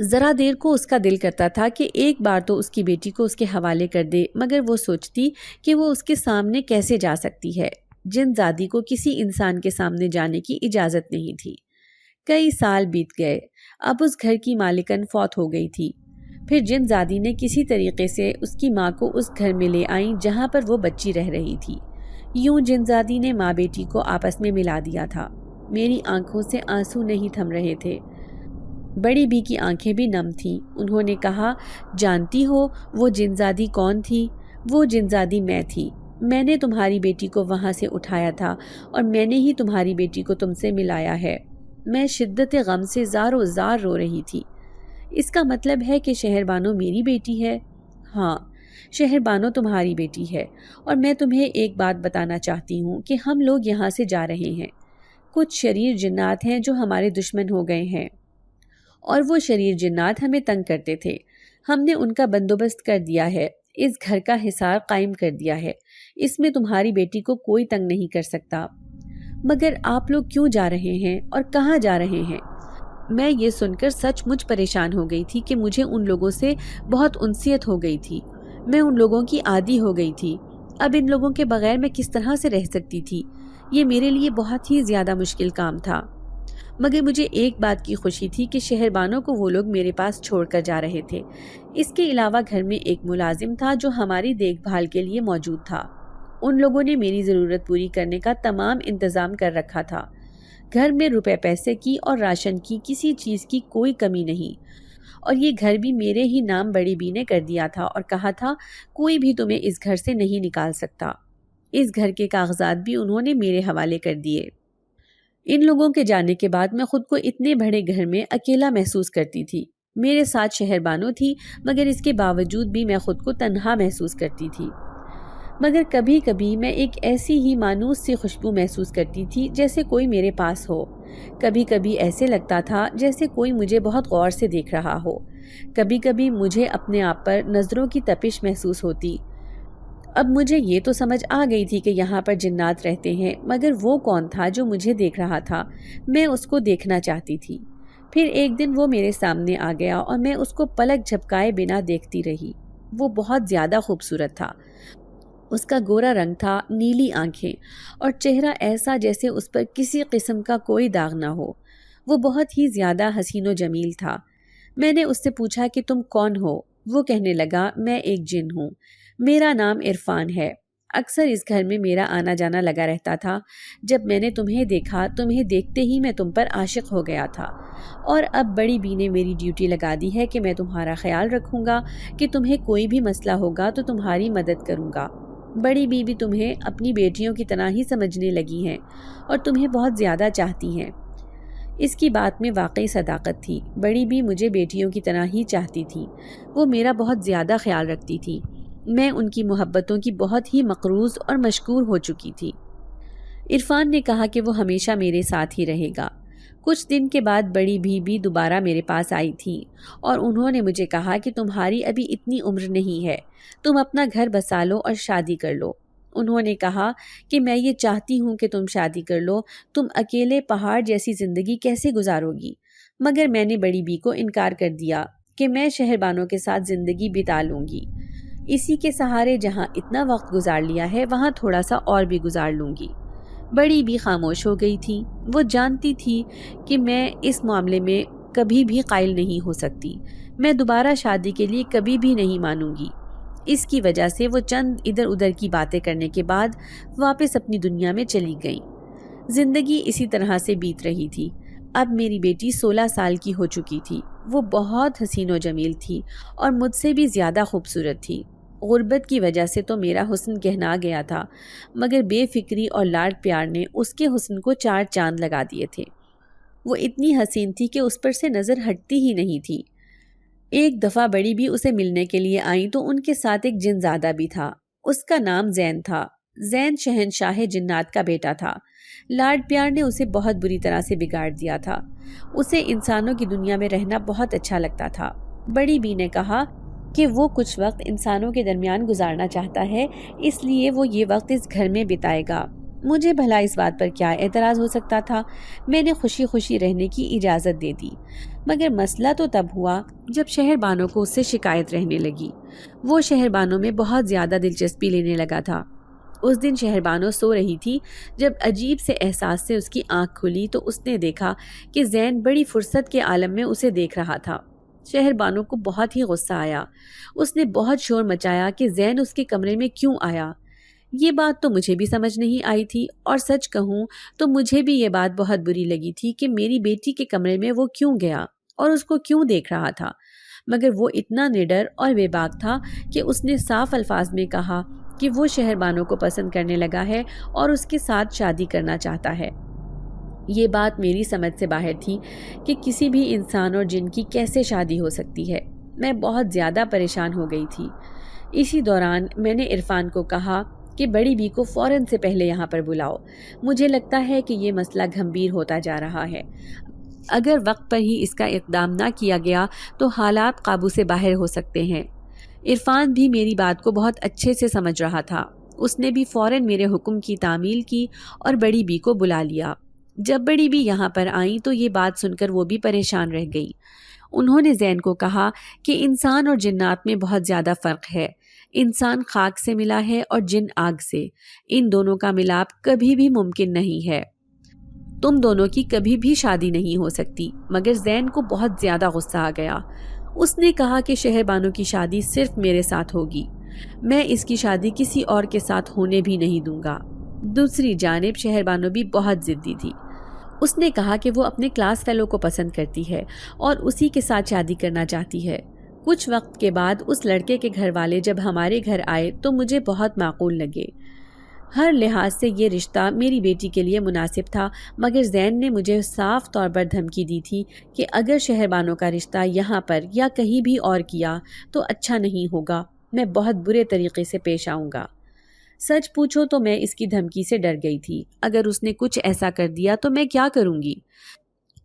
ذرا دیر کو اس کا دل کرتا تھا کہ ایک بار تو اس کی بیٹی کو اس کے حوالے کر دے، مگر وہ سوچتی کہ وہ اس کے سامنے کیسے جا سکتی ہے۔ جن زادی کو کسی انسان کے سامنے جانے کی اجازت نہیں تھی۔ کئی سال بیت گئے۔ اب اس گھر کی مالکن فوت ہو گئی تھی۔ پھر جن زادی نے کسی طریقے سے اس کی ماں کو اس گھر میں لے آئیں جہاں پر وہ بچی رہ رہی تھی۔ یوں جن زادی نے ماں بیٹی کو آپس میں ملا دیا تھا۔ میری آنکھوں سے آنسو نہیں تھم رہے تھے۔ بڑی بی کی آنکھیں بھی نم تھیں۔ انہوں نے کہا، جانتی ہو وہ جن زادی کون تھی؟ وہ جن زادی میں تھی۔ میں نے تمہاری بیٹی کو وہاں سے اٹھایا تھا اور میں نے ہی تمہاری بیٹی کو تم سے ملایا ہے۔ میں شدت غم سے زاروں زار رو رہی تھی۔ اس کا مطلب ہے کہ شہر بانو میری بیٹی ہے؟ ہاں، شہر بانو تمہاری بیٹی ہے، اور میں تمہیں ایک بات بتانا چاہتی ہوں کہ ہم لوگ یہاں سے جا رہے ہیں۔ کچھ شریر جنات ہیں جو ہمارے دشمن ہو گئے ہیں، اور وہ شریر جنات ہمیں تنگ کرتے تھے۔ ہم نے ان کا بندوبست کر دیا ہے، اس گھر کا حصار قائم کر دیا ہے، اس میں تمہاری بیٹی کو کوئی تنگ نہیں کر سکتا۔ مگر آپ لوگ کیوں جا رہے ہیں اور کہاں جا رہے ہیں؟ میں یہ سن کر سچ مچ پریشان ہو گئی تھی کہ مجھے ان لوگوں سے بہت انسیت ہو گئی تھی۔ میں ان لوگوں کی عادی ہو گئی تھی۔ اب ان لوگوں کے بغیر میں کس طرح سے رہ سکتی تھی؟ یہ میرے لیے بہت ہی زیادہ مشکل کام تھا۔ مگر مجھے ایک بات کی خوشی تھی کہ شہر بانوں کو وہ لوگ میرے پاس چھوڑ کر جا رہے تھے۔ اس کے علاوہ گھر میں ایک ملازم تھا جو ہماری دیکھ بھال کے لیے موجود تھا۔ ان لوگوں نے میری ضرورت پوری کرنے کا تمام انتظام کر رکھا تھا۔ گھر میں روپے پیسے کی اور راشن کی کسی چیز کی کوئی کمی نہیں، اور یہ گھر بھی میرے ہی نام بڑی بی نے کر دیا تھا اور کہا تھا کوئی بھی تمہیں اس گھر سے نہیں نکال سکتا۔ اس گھر کے کاغذات بھی انہوں نے میرے حوالے کر دیے۔ ان لوگوں کے جانے کے بعد میں خود کو اتنے بڑے گھر میں اکیلا محسوس کرتی تھی۔ میرے ساتھ شہر بانو تھی، مگر اس کے باوجود بھی میں خود کو تنہا محسوس کرتی تھی۔ مگر کبھی کبھی میں ایک ایسی ہی مانوس سی خوشبو محسوس کرتی تھی جیسے کوئی میرے پاس ہو۔ کبھی کبھی ایسے لگتا تھا جیسے کوئی مجھے بہت غور سے دیکھ رہا ہو۔ کبھی کبھی مجھے اپنے آپ پر نظروں کی تپش محسوس ہوتی۔ اب مجھے یہ تو سمجھ آ گئی تھی کہ یہاں پر جنات رہتے ہیں، مگر وہ کون تھا جو مجھے دیکھ رہا تھا؟ میں اس کو دیکھنا چاہتی تھی۔ پھر ایک دن وہ میرے سامنے آ گیا اور میں اس کو پلک جھپکائے بنا دیکھتی رہی۔ وہ بہت زیادہ خوبصورت تھا۔ اس کا گورا رنگ تھا، نیلی آنکھیں، اور چہرہ ایسا جیسے اس پر کسی قسم کا کوئی داغ نہ ہو۔ وہ بہت ہی زیادہ حسین و جمیل تھا۔ میں نے اس سے پوچھا کہ تم کون ہو؟ وہ کہنے لگا میں ایک جن ہوں، میرا نام عرفان ہے، اکثر اس گھر میں میرا آنا جانا لگا رہتا تھا۔ جب میں نے تمہیں دیکھا، تمہیں دیکھتے ہی میں تم پر عاشق ہو گیا تھا، اور اب بڑی بی نے میری ڈیوٹی لگا دی ہے کہ میں تمہارا خیال رکھوں گا، کہ تمہیں کوئی بھی مسئلہ ہوگا تو تمہاری مدد کروں گا۔ بڑی بی بھی تمہیں اپنی بیٹیوں کی طرح ہی سمجھنے لگی ہیں اور تمہیں بہت زیادہ چاہتی ہیں۔ اس کی بات میں واقعی صداقت تھی۔ بڑی بی مجھے بیٹیوں کی طرح ہی چاہتی تھی، وہ میرا بہت زیادہ خیال رکھتی تھی، میں ان کی محبتوں کی بہت ہی مقروض اور مشکور ہو چکی تھی۔ عرفان نے کہا کہ وہ ہمیشہ میرے ساتھ ہی رہے گا۔ کچھ دن کے بعد بڑی بی بھی دوبارہ میرے پاس آئی تھی اور انہوں نے مجھے کہا کہ تمہاری ابھی اتنی عمر نہیں ہے، تم اپنا گھر بسا لو اور شادی کر لو۔ انہوں نے کہا کہ میں یہ چاہتی ہوں کہ تم شادی کر لو، تم اکیلے پہاڑ جیسی زندگی کیسے گزارو گی؟ مگر میں نے بڑی بی کو انکار کر دیا کہ میں شہربانوں کے ساتھ زندگی بتا لوں گی، اسی کے سہارے جہاں اتنا وقت گزار لیا ہے وہاں تھوڑا سا اور بھی گزار لوں گی۔ بڑی بی خاموش ہو گئی تھی، وہ جانتی تھی کہ میں اس معاملے میں کبھی بھی قائل نہیں ہو سکتی، میں دوبارہ شادی کے لیے کبھی بھی نہیں مانوں گی۔ اس کی وجہ سے وہ چند ادھر ادھر کی باتیں کرنے کے بعد واپس اپنی دنیا میں چلی گئیں۔ زندگی اسی طرح سے بیت رہی تھی۔ اب میری بیٹی 16 سال کی ہو چکی تھی، وہ بہت حسین و جمیل تھی اور مجھ سے بھی زیادہ خوبصورت تھی۔ غربت کی وجہ سے تو میرا حسن گہنا گیا تھا، مگر بے فکری اور لاڈ پیار نے اس کے حسن کو 4 چاند لگا دیے تھے۔ وہ اتنی حسین تھی کہ اس پر سے نظر ہٹتی ہی نہیں تھی۔ ایک دفعہ بڑی بھی اسے ملنے کے لیے آئیں تو ان کے ساتھ ایک جن زادہ بھی تھا، اس کا نام زین تھا۔ زین شہنشاہ جنات کا بیٹا تھا۔ لاڈ پیار نے اسے بہت بری طرح سے بگاڑ دیا تھا، اسے انسانوں کی دنیا میں رہنا بہت اچھا لگتا تھا۔ بڑی بی نے کہا کہ وہ کچھ وقت انسانوں کے درمیان گزارنا چاہتا ہے، اس لیے وہ یہ وقت اس گھر میں بتائے گا۔ مجھے بھلا اس بات پر کیا اعتراض ہو سکتا تھا؟ میں نے خوشی خوشی رہنے کی اجازت دے دی، مگر مسئلہ تو تب ہوا جب شہر بانوں کو اس سے شکایت رہنے لگی۔ وہ شہر بانوں میں بہت زیادہ دلچسپی لینے لگا تھا۔ اس دن شہر بانو سو رہی تھی، جب عجیب سے احساس سے اس کی آنکھ کھلی تو اس نے دیکھا کہ زین بڑی فرصت کے عالم میں اسے دیکھ رہا تھا۔ شہر بانو کو بہت ہی غصہ آیا، اس نے بہت شور مچایا کہ زین اس کے کمرے میں کیوں آیا۔ یہ بات تو مجھے بھی سمجھ نہیں آئی تھی، اور سچ کہوں تو مجھے بھی یہ بات بہت بری لگی تھی کہ میری بیٹی کے کمرے میں وہ کیوں گیا اور اس کو کیوں دیکھ رہا تھا، مگر وہ اتنا نڈر اور بے باک تھا کہ اس نے صاف الفاظ میں کہا کہ وہ شہر بانو کو پسند کرنے لگا ہے اور اس کے ساتھ شادی کرنا چاہتا ہے۔ یہ بات میری سمجھ سے باہر تھی کہ کسی بھی انسان اور جن کی کیسے شادی ہو سکتی ہے۔ میں بہت زیادہ پریشان ہو گئی تھی۔ اسی دوران میں نے عرفان کو کہا کہ بڑی بی کو فوراً سے پہلے یہاں پر بلاؤ، مجھے لگتا ہے کہ یہ مسئلہ گھمبیر ہوتا جا رہا ہے، اگر وقت پر ہی اس کا اقدام نہ کیا گیا تو حالات قابو سے باہر ہو سکتے ہیں۔ عرفان بھی میری بات کو بہت اچھے سے سمجھ رہا تھا، اس نے بھی فوراً میرے حکم کی تعمیل کی اور بڑی بی کو بلا لیا۔ جب بڑی بی یہاں پر آئیں تو یہ بات سن کر وہ بھی پریشان رہ گئی۔ انہوں نے زین کو کہا کہ انسان اور جنات میں بہت زیادہ فرق ہے، انسان خاک سے ملا ہے اور جن آگ سے، ان دونوں کا ملاپ کبھی بھی ممکن نہیں ہے، تم دونوں کی کبھی بھی شادی نہیں ہو سکتی۔ مگر زین کو بہت زیادہ غصہ آ گیا، اس نے کہا کہ شہر بانو کی شادی صرف میرے ساتھ ہوگی، میں اس کی شادی کسی اور کے ساتھ ہونے بھی نہیں دوں گا۔ دوسری جانب شہر بانو بھی بہت ضدی تھی، اس نے کہا کہ وہ اپنے کلاس فیلو کو پسند کرتی ہے اور اسی کے ساتھ شادی کرنا چاہتی ہے۔ کچھ وقت کے بعد اس لڑکے کے گھر والے جب ہمارے گھر آئے تو مجھے بہت معقول لگے، ہر لحاظ سے یہ رشتہ میری بیٹی کے لیے مناسب تھا، مگر زین نے مجھے صاف طور پر دھمکی دی تھی کہ اگر شہر بانو کا رشتہ یہاں پر یا کہیں بھی اور کیا تو اچھا نہیں ہوگا، میں بہت برے طریقے سے پیش آؤں گا۔ سچ پوچھو تو میں اس کی دھمکی سے ڈر گئی تھی، اگر اس نے کچھ ایسا کر دیا تو میں کیا کروں گی؟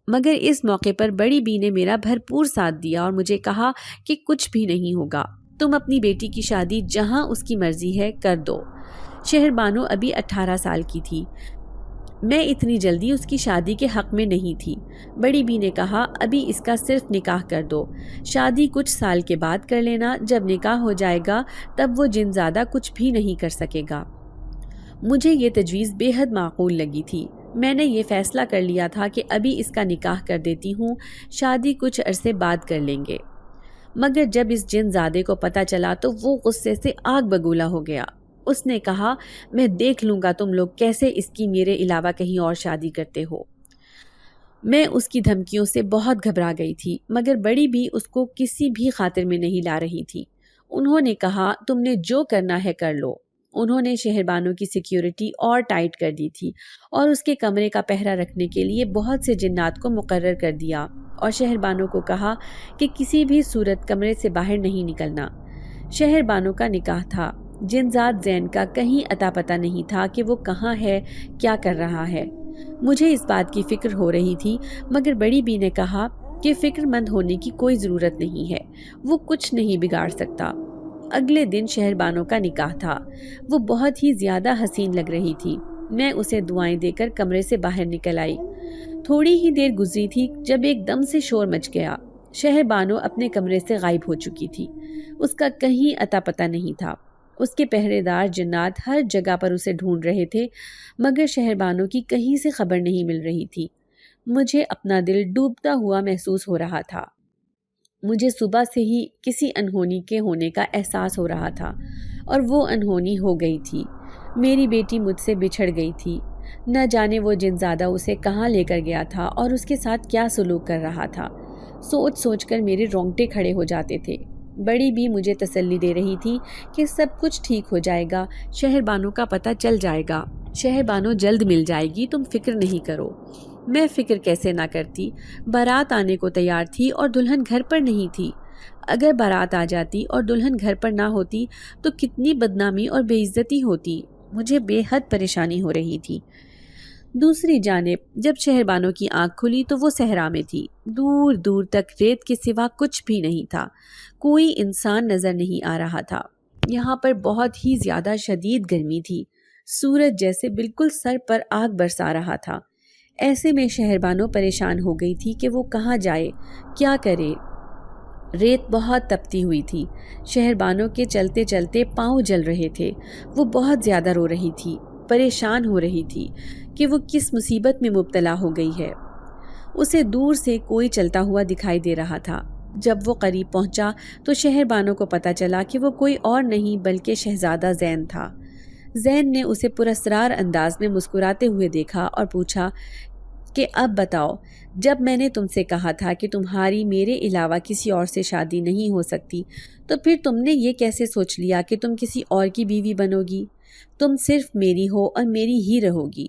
مگر اس موقع پر بڑی بی نے میرا بھرپور ساتھ دیا اور مجھے کہا کہ کچھ بھی نہیں ہوگا، تم اپنی بیٹی کی شادی جہاں اس کی مرضی ہے کر دو۔ شہر بانو ابھی 18 سال کی تھی، میں اتنی جلدی اس کی شادی کے حق میں نہیں تھی۔ بڑی بی نے کہا ابھی اس کا صرف نکاح کر دو، شادی کچھ سال کے بعد کر لینا، جب نکاح ہو جائے گا تب وہ جنزادہ کچھ بھی نہیں کر سکے گا۔ مجھے یہ تجویز بے حد معقول لگی تھی۔ میں نے یہ فیصلہ کر لیا تھا کہ ابھی اس کا نکاح کر دیتی ہوں، شادی کچھ عرصے بعد کر لیں گے۔ مگر جب اس جن زادے کو پتہ چلا تو وہ غصے سے آگ بگولا ہو گیا۔ اس نے کہا، میں دیکھ لوں گا تم لوگ کیسے اس کی میرے علاوہ کہیں اور شادی کرتے ہو۔ میں اس کی دھمکیوں سے بہت گھبرا گئی تھی، مگر بڑی بھی اس کو کسی بھی خاطر میں نہیں لا رہی تھی۔ انہوں نے کہا، تم نے جو کرنا ہے کر لو۔ انہوں نے شہربانو کی سیکیورٹی اور ٹائٹ کر دی تھی اور اس کے کمرے کا پہرا رکھنے کے لیے بہت سے جنات کو مقرر کر دیا اور شہربانو کو کہا کہ کسی بھی صورت کمرے سے باہر نہیں نکلنا۔ شہربانو کا نکاح تھا۔ جنزاد زین کا کہیں اتا پتہ نہیں تھا کہ وہ کہاں ہے، کیا کر رہا ہے۔ مجھے اس بات کی فکر ہو رہی تھی، مگر بڑی بی نے کہا کہ فکر مند ہونے کی کوئی ضرورت نہیں ہے، وہ کچھ نہیں بگاڑ سکتا۔ اگلے دن شہربانو کا نکاح تھا۔ وہ بہت ہی زیادہ حسین لگ رہی تھی۔ میں اسے دعائیں دے کر کمرے سے باہر نکل آئی۔ تھوڑی ہی دیر گزری تھی جب ایک دم سے شور مچ گیا۔ شہربانو اپنے کمرے سے غائب ہو چکی تھی۔ اس کا کہیں اتا پتہ نہیں تھا۔ اس کے پہرے دار جنات ہر جگہ پر اسے ڈھونڈ رہے تھے، مگر شہربانو کی کہیں سے خبر نہیں مل رہی تھی۔ مجھے اپنا دل ڈوبتا ہوا محسوس ہو رہا تھا۔ مجھے صبح سے ہی کسی انہونی کے ہونے کا احساس ہو رہا تھا، اور وہ انہونی ہو گئی تھی۔ میری بیٹی مجھ سے بچھڑ گئی تھی۔ نہ جانے وہ جنزادہ اسے کہاں لے کر گیا تھا اور اس کے ساتھ کیا سلوک کر رہا تھا۔ سوچ سوچ کر میرے رونگٹے کھڑے ہو جاتے تھے۔ بڑی بھی مجھے تسلی دے رہی تھی کہ سب کچھ ٹھیک ہو جائے گا، شہربانو کا پتہ چل جائے گا، شہربانو جلد مل جائے گی، تم فکر نہیں کرو۔ میں فکر کیسے نہ کرتی، بارات آنے کو تیار تھی اور دلہن گھر پر نہیں تھی۔ اگر بارات آ جاتی اور دلہن گھر پر نہ ہوتی تو کتنی بدنامی اور بے عزتی ہوتی۔ مجھے بے حد پریشانی ہو رہی تھی۔ دوسری جانب جب شہربانو کی آنکھ کھلی تو وہ صحرا میں تھی۔ دور دور تک ریت کے سوا کچھ بھی نہیں تھا، کوئی انسان نظر نہیں آ رہا تھا۔ یہاں پر بہت ہی زیادہ شدید گرمی تھی، سورج جیسے بالکل سر پر آگ برسا رہا تھا۔ ایسے میں شہربانو پریشان ہو گئی تھی کہ وہ کہاں جائے، کیا کرے۔ ریت بہت تپتی ہوئی تھی۔ شہربانو کے چلتے چلتے پاؤں جل رہے تھے۔ وہ بہت زیادہ رو رہی تھی، پریشان ہو رہی تھی کہ وہ کس مصیبت میں مبتلا ہو گئی ہے۔ اسے دور سے کوئی چلتا ہوا دکھائی دے رہا تھا۔ جب وہ قریب پہنچا تو شہربانو کو پتہ چلا کہ وہ کوئی اور نہیں بلکہ شہزادہ زین تھا۔ زین نے اسے پراسرار انداز میں مسکراتے ہوئے دیکھا اور پوچھا کہ اب بتاؤ، جب میں نے تم سے کہا تھا کہ تمہاری میرے علاوہ کسی اور سے شادی نہیں ہو سکتی، تو پھر تم نے یہ کیسے سوچ لیا کہ تم کسی اور کی بیوی بنو گی؟ تم صرف میری ہو اور میری ہی رہو گی۔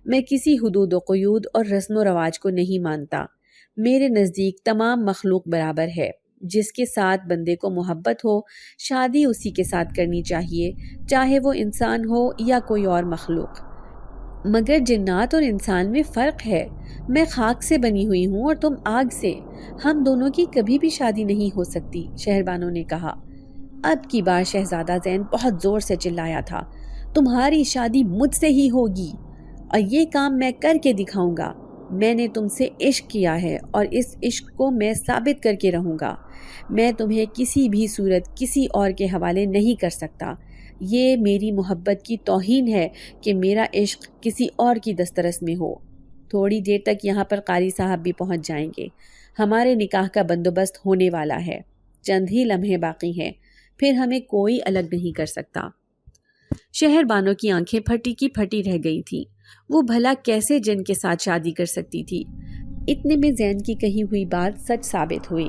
میں کسی حدود و قیود اور رسم و رواج کو نہیں مانتا۔ میرے نزدیک تمام مخلوق برابر ہے۔ جس کے ساتھ بندے کو محبت ہو، شادی اسی کے ساتھ کرنی چاہیے، چاہے وہ انسان ہو یا کوئی اور مخلوق۔ مگر جنات اور انسان میں فرق ہے۔ میں خاک سے بنی ہوئی ہوں اور تم آگ سے۔ ہم دونوں کی کبھی بھی شادی نہیں ہو سکتی، شہربانو نے کہا۔ اب کی بار شہزادہ زین بہت زور سے چلایا تھا، تمہاری شادی مجھ سے ہی ہوگی، اور یہ کام میں کر کے دکھاؤں گا۔ میں نے تم سے عشق کیا ہے اور اس عشق کو میں ثابت کر کے رہوں گا۔ میں تمہیں کسی بھی صورت کسی اور کے حوالے نہیں کر سکتا۔ یہ میری محبت کی توہین ہے کہ میرا عشق کسی اور کی دسترس میں ہو۔ تھوڑی دیر تک یہاں پر قاری صاحب بھی پہنچ جائیں گے۔ ہمارے نکاح کا بندوبست ہونے والا ہے۔ چند ہی لمحے باقی ہیں، پھر ہمیں کوئی الگ نہیں کر سکتا۔ شہربانو کی آنکھیں پھٹی کی پھٹی رہ گئی تھیں۔ وہ بھلا کیسے جن کے ساتھ شادی کر سکتی تھی؟ اتنے میں زین کی کہی ہوئی بات سچ ثابت ہوئی۔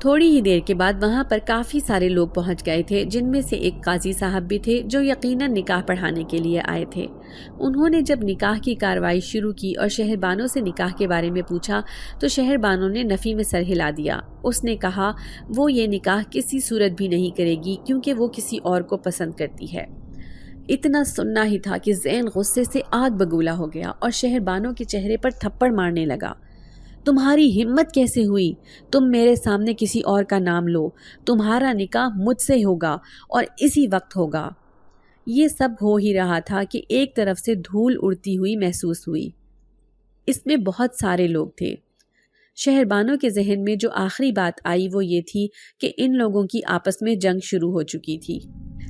تھوڑی ہی دیر کے بعد وہاں پر کافی سارے لوگ پہنچ گئے تھے، جن میں سے ایک قاضی صاحب بھی تھے جو یقیناً نکاح پڑھانے کے لیے آئے تھے۔ انہوں نے جب نکاح کی کارروائی شروع کی اور شہربانو سے نکاح کے بارے میں پوچھا تو شہربانو نے نفی میں سر ہلا دیا۔ اس نے کہا وہ یہ نکاح کسی صورت بھی نہیں کرے گی کیونکہ وہ کسی اور کو پسند کرتی ہے۔ اتنا سننا ہی تھا کہ زین غصے سے آگ بگولا ہو گیا اور شہربانو کے چہرے پر تھپڑ مارنے لگا۔ تمہاری ہمت کیسے ہوئی؟ تم میرے سامنے کسی اور کا نام لو۔ تمہارا نکاح مجھ سے ہوگا اور اسی وقت ہوگا۔ یہ سب ہو ہی رہا تھا کہ ایک طرف سے دھول اڑتی ہوئی محسوس ہوئی۔ اس میں بہت سارے لوگ تھے۔ شہربانو کے ذہن میں جو آخری بات آئی وہ یہ تھی کہ ان لوگوں کی آپس میں جنگ شروع ہو چکی تھی۔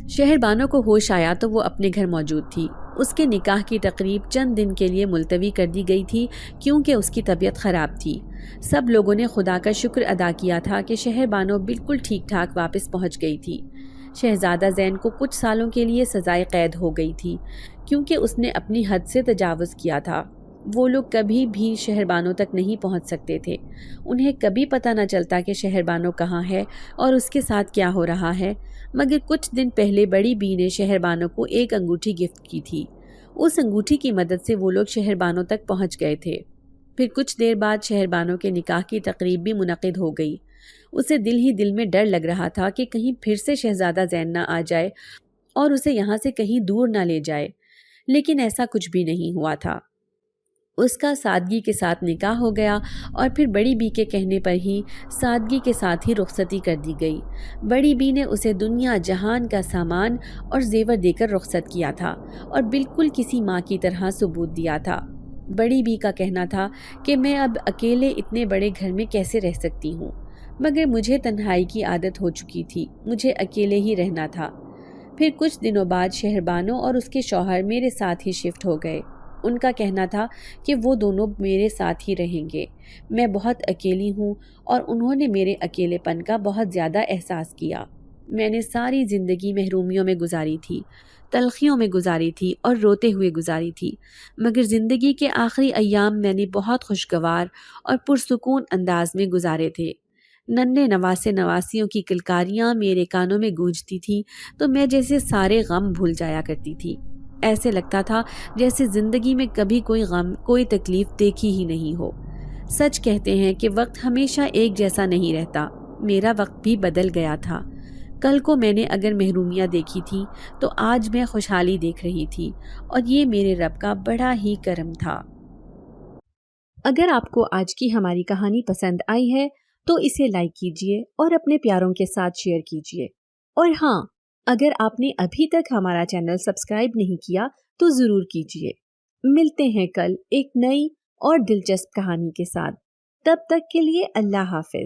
شہربانو کو ہوش آیا تو وہ اپنے گھر موجود تھی۔ اس کے نکاح کی تقریب چند دن کے لیے ملتوی کر دی گئی تھی کیونکہ اس کی طبیعت خراب تھی۔ سب لوگوں نے خدا کا شکر ادا کیا تھا کہ شہر بانو بالکل ٹھیک ٹھاک واپس پہنچ گئی تھی۔ شہزادہ زین کو کچھ سالوں کے لیے سزائے قید ہو گئی تھی کیونکہ اس نے اپنی حد سے تجاوز کیا تھا۔ وہ لوگ کبھی بھی شہر بانو تک نہیں پہنچ سکتے تھے۔ انہیں کبھی پتہ نہ چلتا کہ شہر بانو کہاں ہے اور اس کے ساتھ کیا ہو رہا ہے، مگر کچھ دن پہلے بڑی بی نے شہر بانو کو ایک انگوٹھی گفٹ کی تھی۔ اس انگوٹھی کی مدد سے وہ لوگ شہر بانو تک پہنچ گئے تھے۔ پھر کچھ دیر بعد شہر بانو کے نکاح کی تقریب بھی منعقد ہو گئی۔ اسے دل ہی دل میں ڈر لگ رہا تھا کہ کہیں پھر سے شہزادہ زین نہ آ جائے اور اسے یہاں سے کہیں دور نہ لے جائے، لیکن ایسا کچھ بھی نہیں ہوا تھا۔ اس کا سادگی کے ساتھ نکاح ہو گیا اور پھر بڑی بی کے کہنے پر ہی سادگی کے ساتھ ہی رخصتی کر دی گئی۔ بڑی بی نے اسے دنیا جہان کا سامان اور زیور دے کر رخصت کیا تھا اور بالکل کسی ماں کی طرح ثبوت دیا تھا۔ بڑی بی کا کہنا تھا کہ میں اب اکیلے اتنے بڑے گھر میں کیسے رہ سکتی ہوں، مگر مجھے تنہائی کی عادت ہو چکی تھی، مجھے اکیلے ہی رہنا تھا۔ پھر کچھ دنوں بعد شہر بانو اور اس کے شوہر میرے ساتھ ہی شفٹ ہو گئے۔ ان کا کہنا تھا کہ وہ دونوں میرے ساتھ ہی رہیں گے۔ میں بہت اکیلی ہوں اور انہوں نے میرے اکیلے پن کا بہت زیادہ احساس کیا۔ میں نے ساری زندگی محرومیوں میں گزاری تھی، تلخیوں میں گزاری تھی اور روتے ہوئے گزاری تھی، مگر زندگی کے آخری ایام میں نے بہت خوشگوار اور پرسکون انداز میں گزارے تھے۔ ننھے نواسے نواسیوں کی کلکاریاں میرے کانوں میں گونجتی تھی تو میں جیسے سارے غم بھول جایا کرتی تھی۔ ایسے لگتا تھا جیسے زندگی میں کبھی کوئی غم، کوئی تکلیف دیکھی ہی نہیں ہو۔ سچ کہتے ہیں کہ وقت ہمیشہ ایک جیسا نہیں رہتا۔ میرا وقت بھی بدل گیا تھا۔ کل کو میں نے اگر محرومیاں دیکھی تھی تو آج میں خوشحالی دیکھ رہی تھی، اور یہ میرے رب کا بڑا ہی کرم تھا۔ اگر آپ کو آج کی ہماری کہانی پسند آئی ہے تو اسے لائک کیجیے اور اپنے پیاروں کے ساتھ شیئر کیجیے، اور ہاں، اگر آپ نے ابھی تک ہمارا چینل سبسکرائب نہیں کیا تو ضرور کیجیے۔ ملتے ہیں کل ایک نئی اور دلچسپ کہانی کے ساتھ، تب تک کے لیے اللہ حافظ۔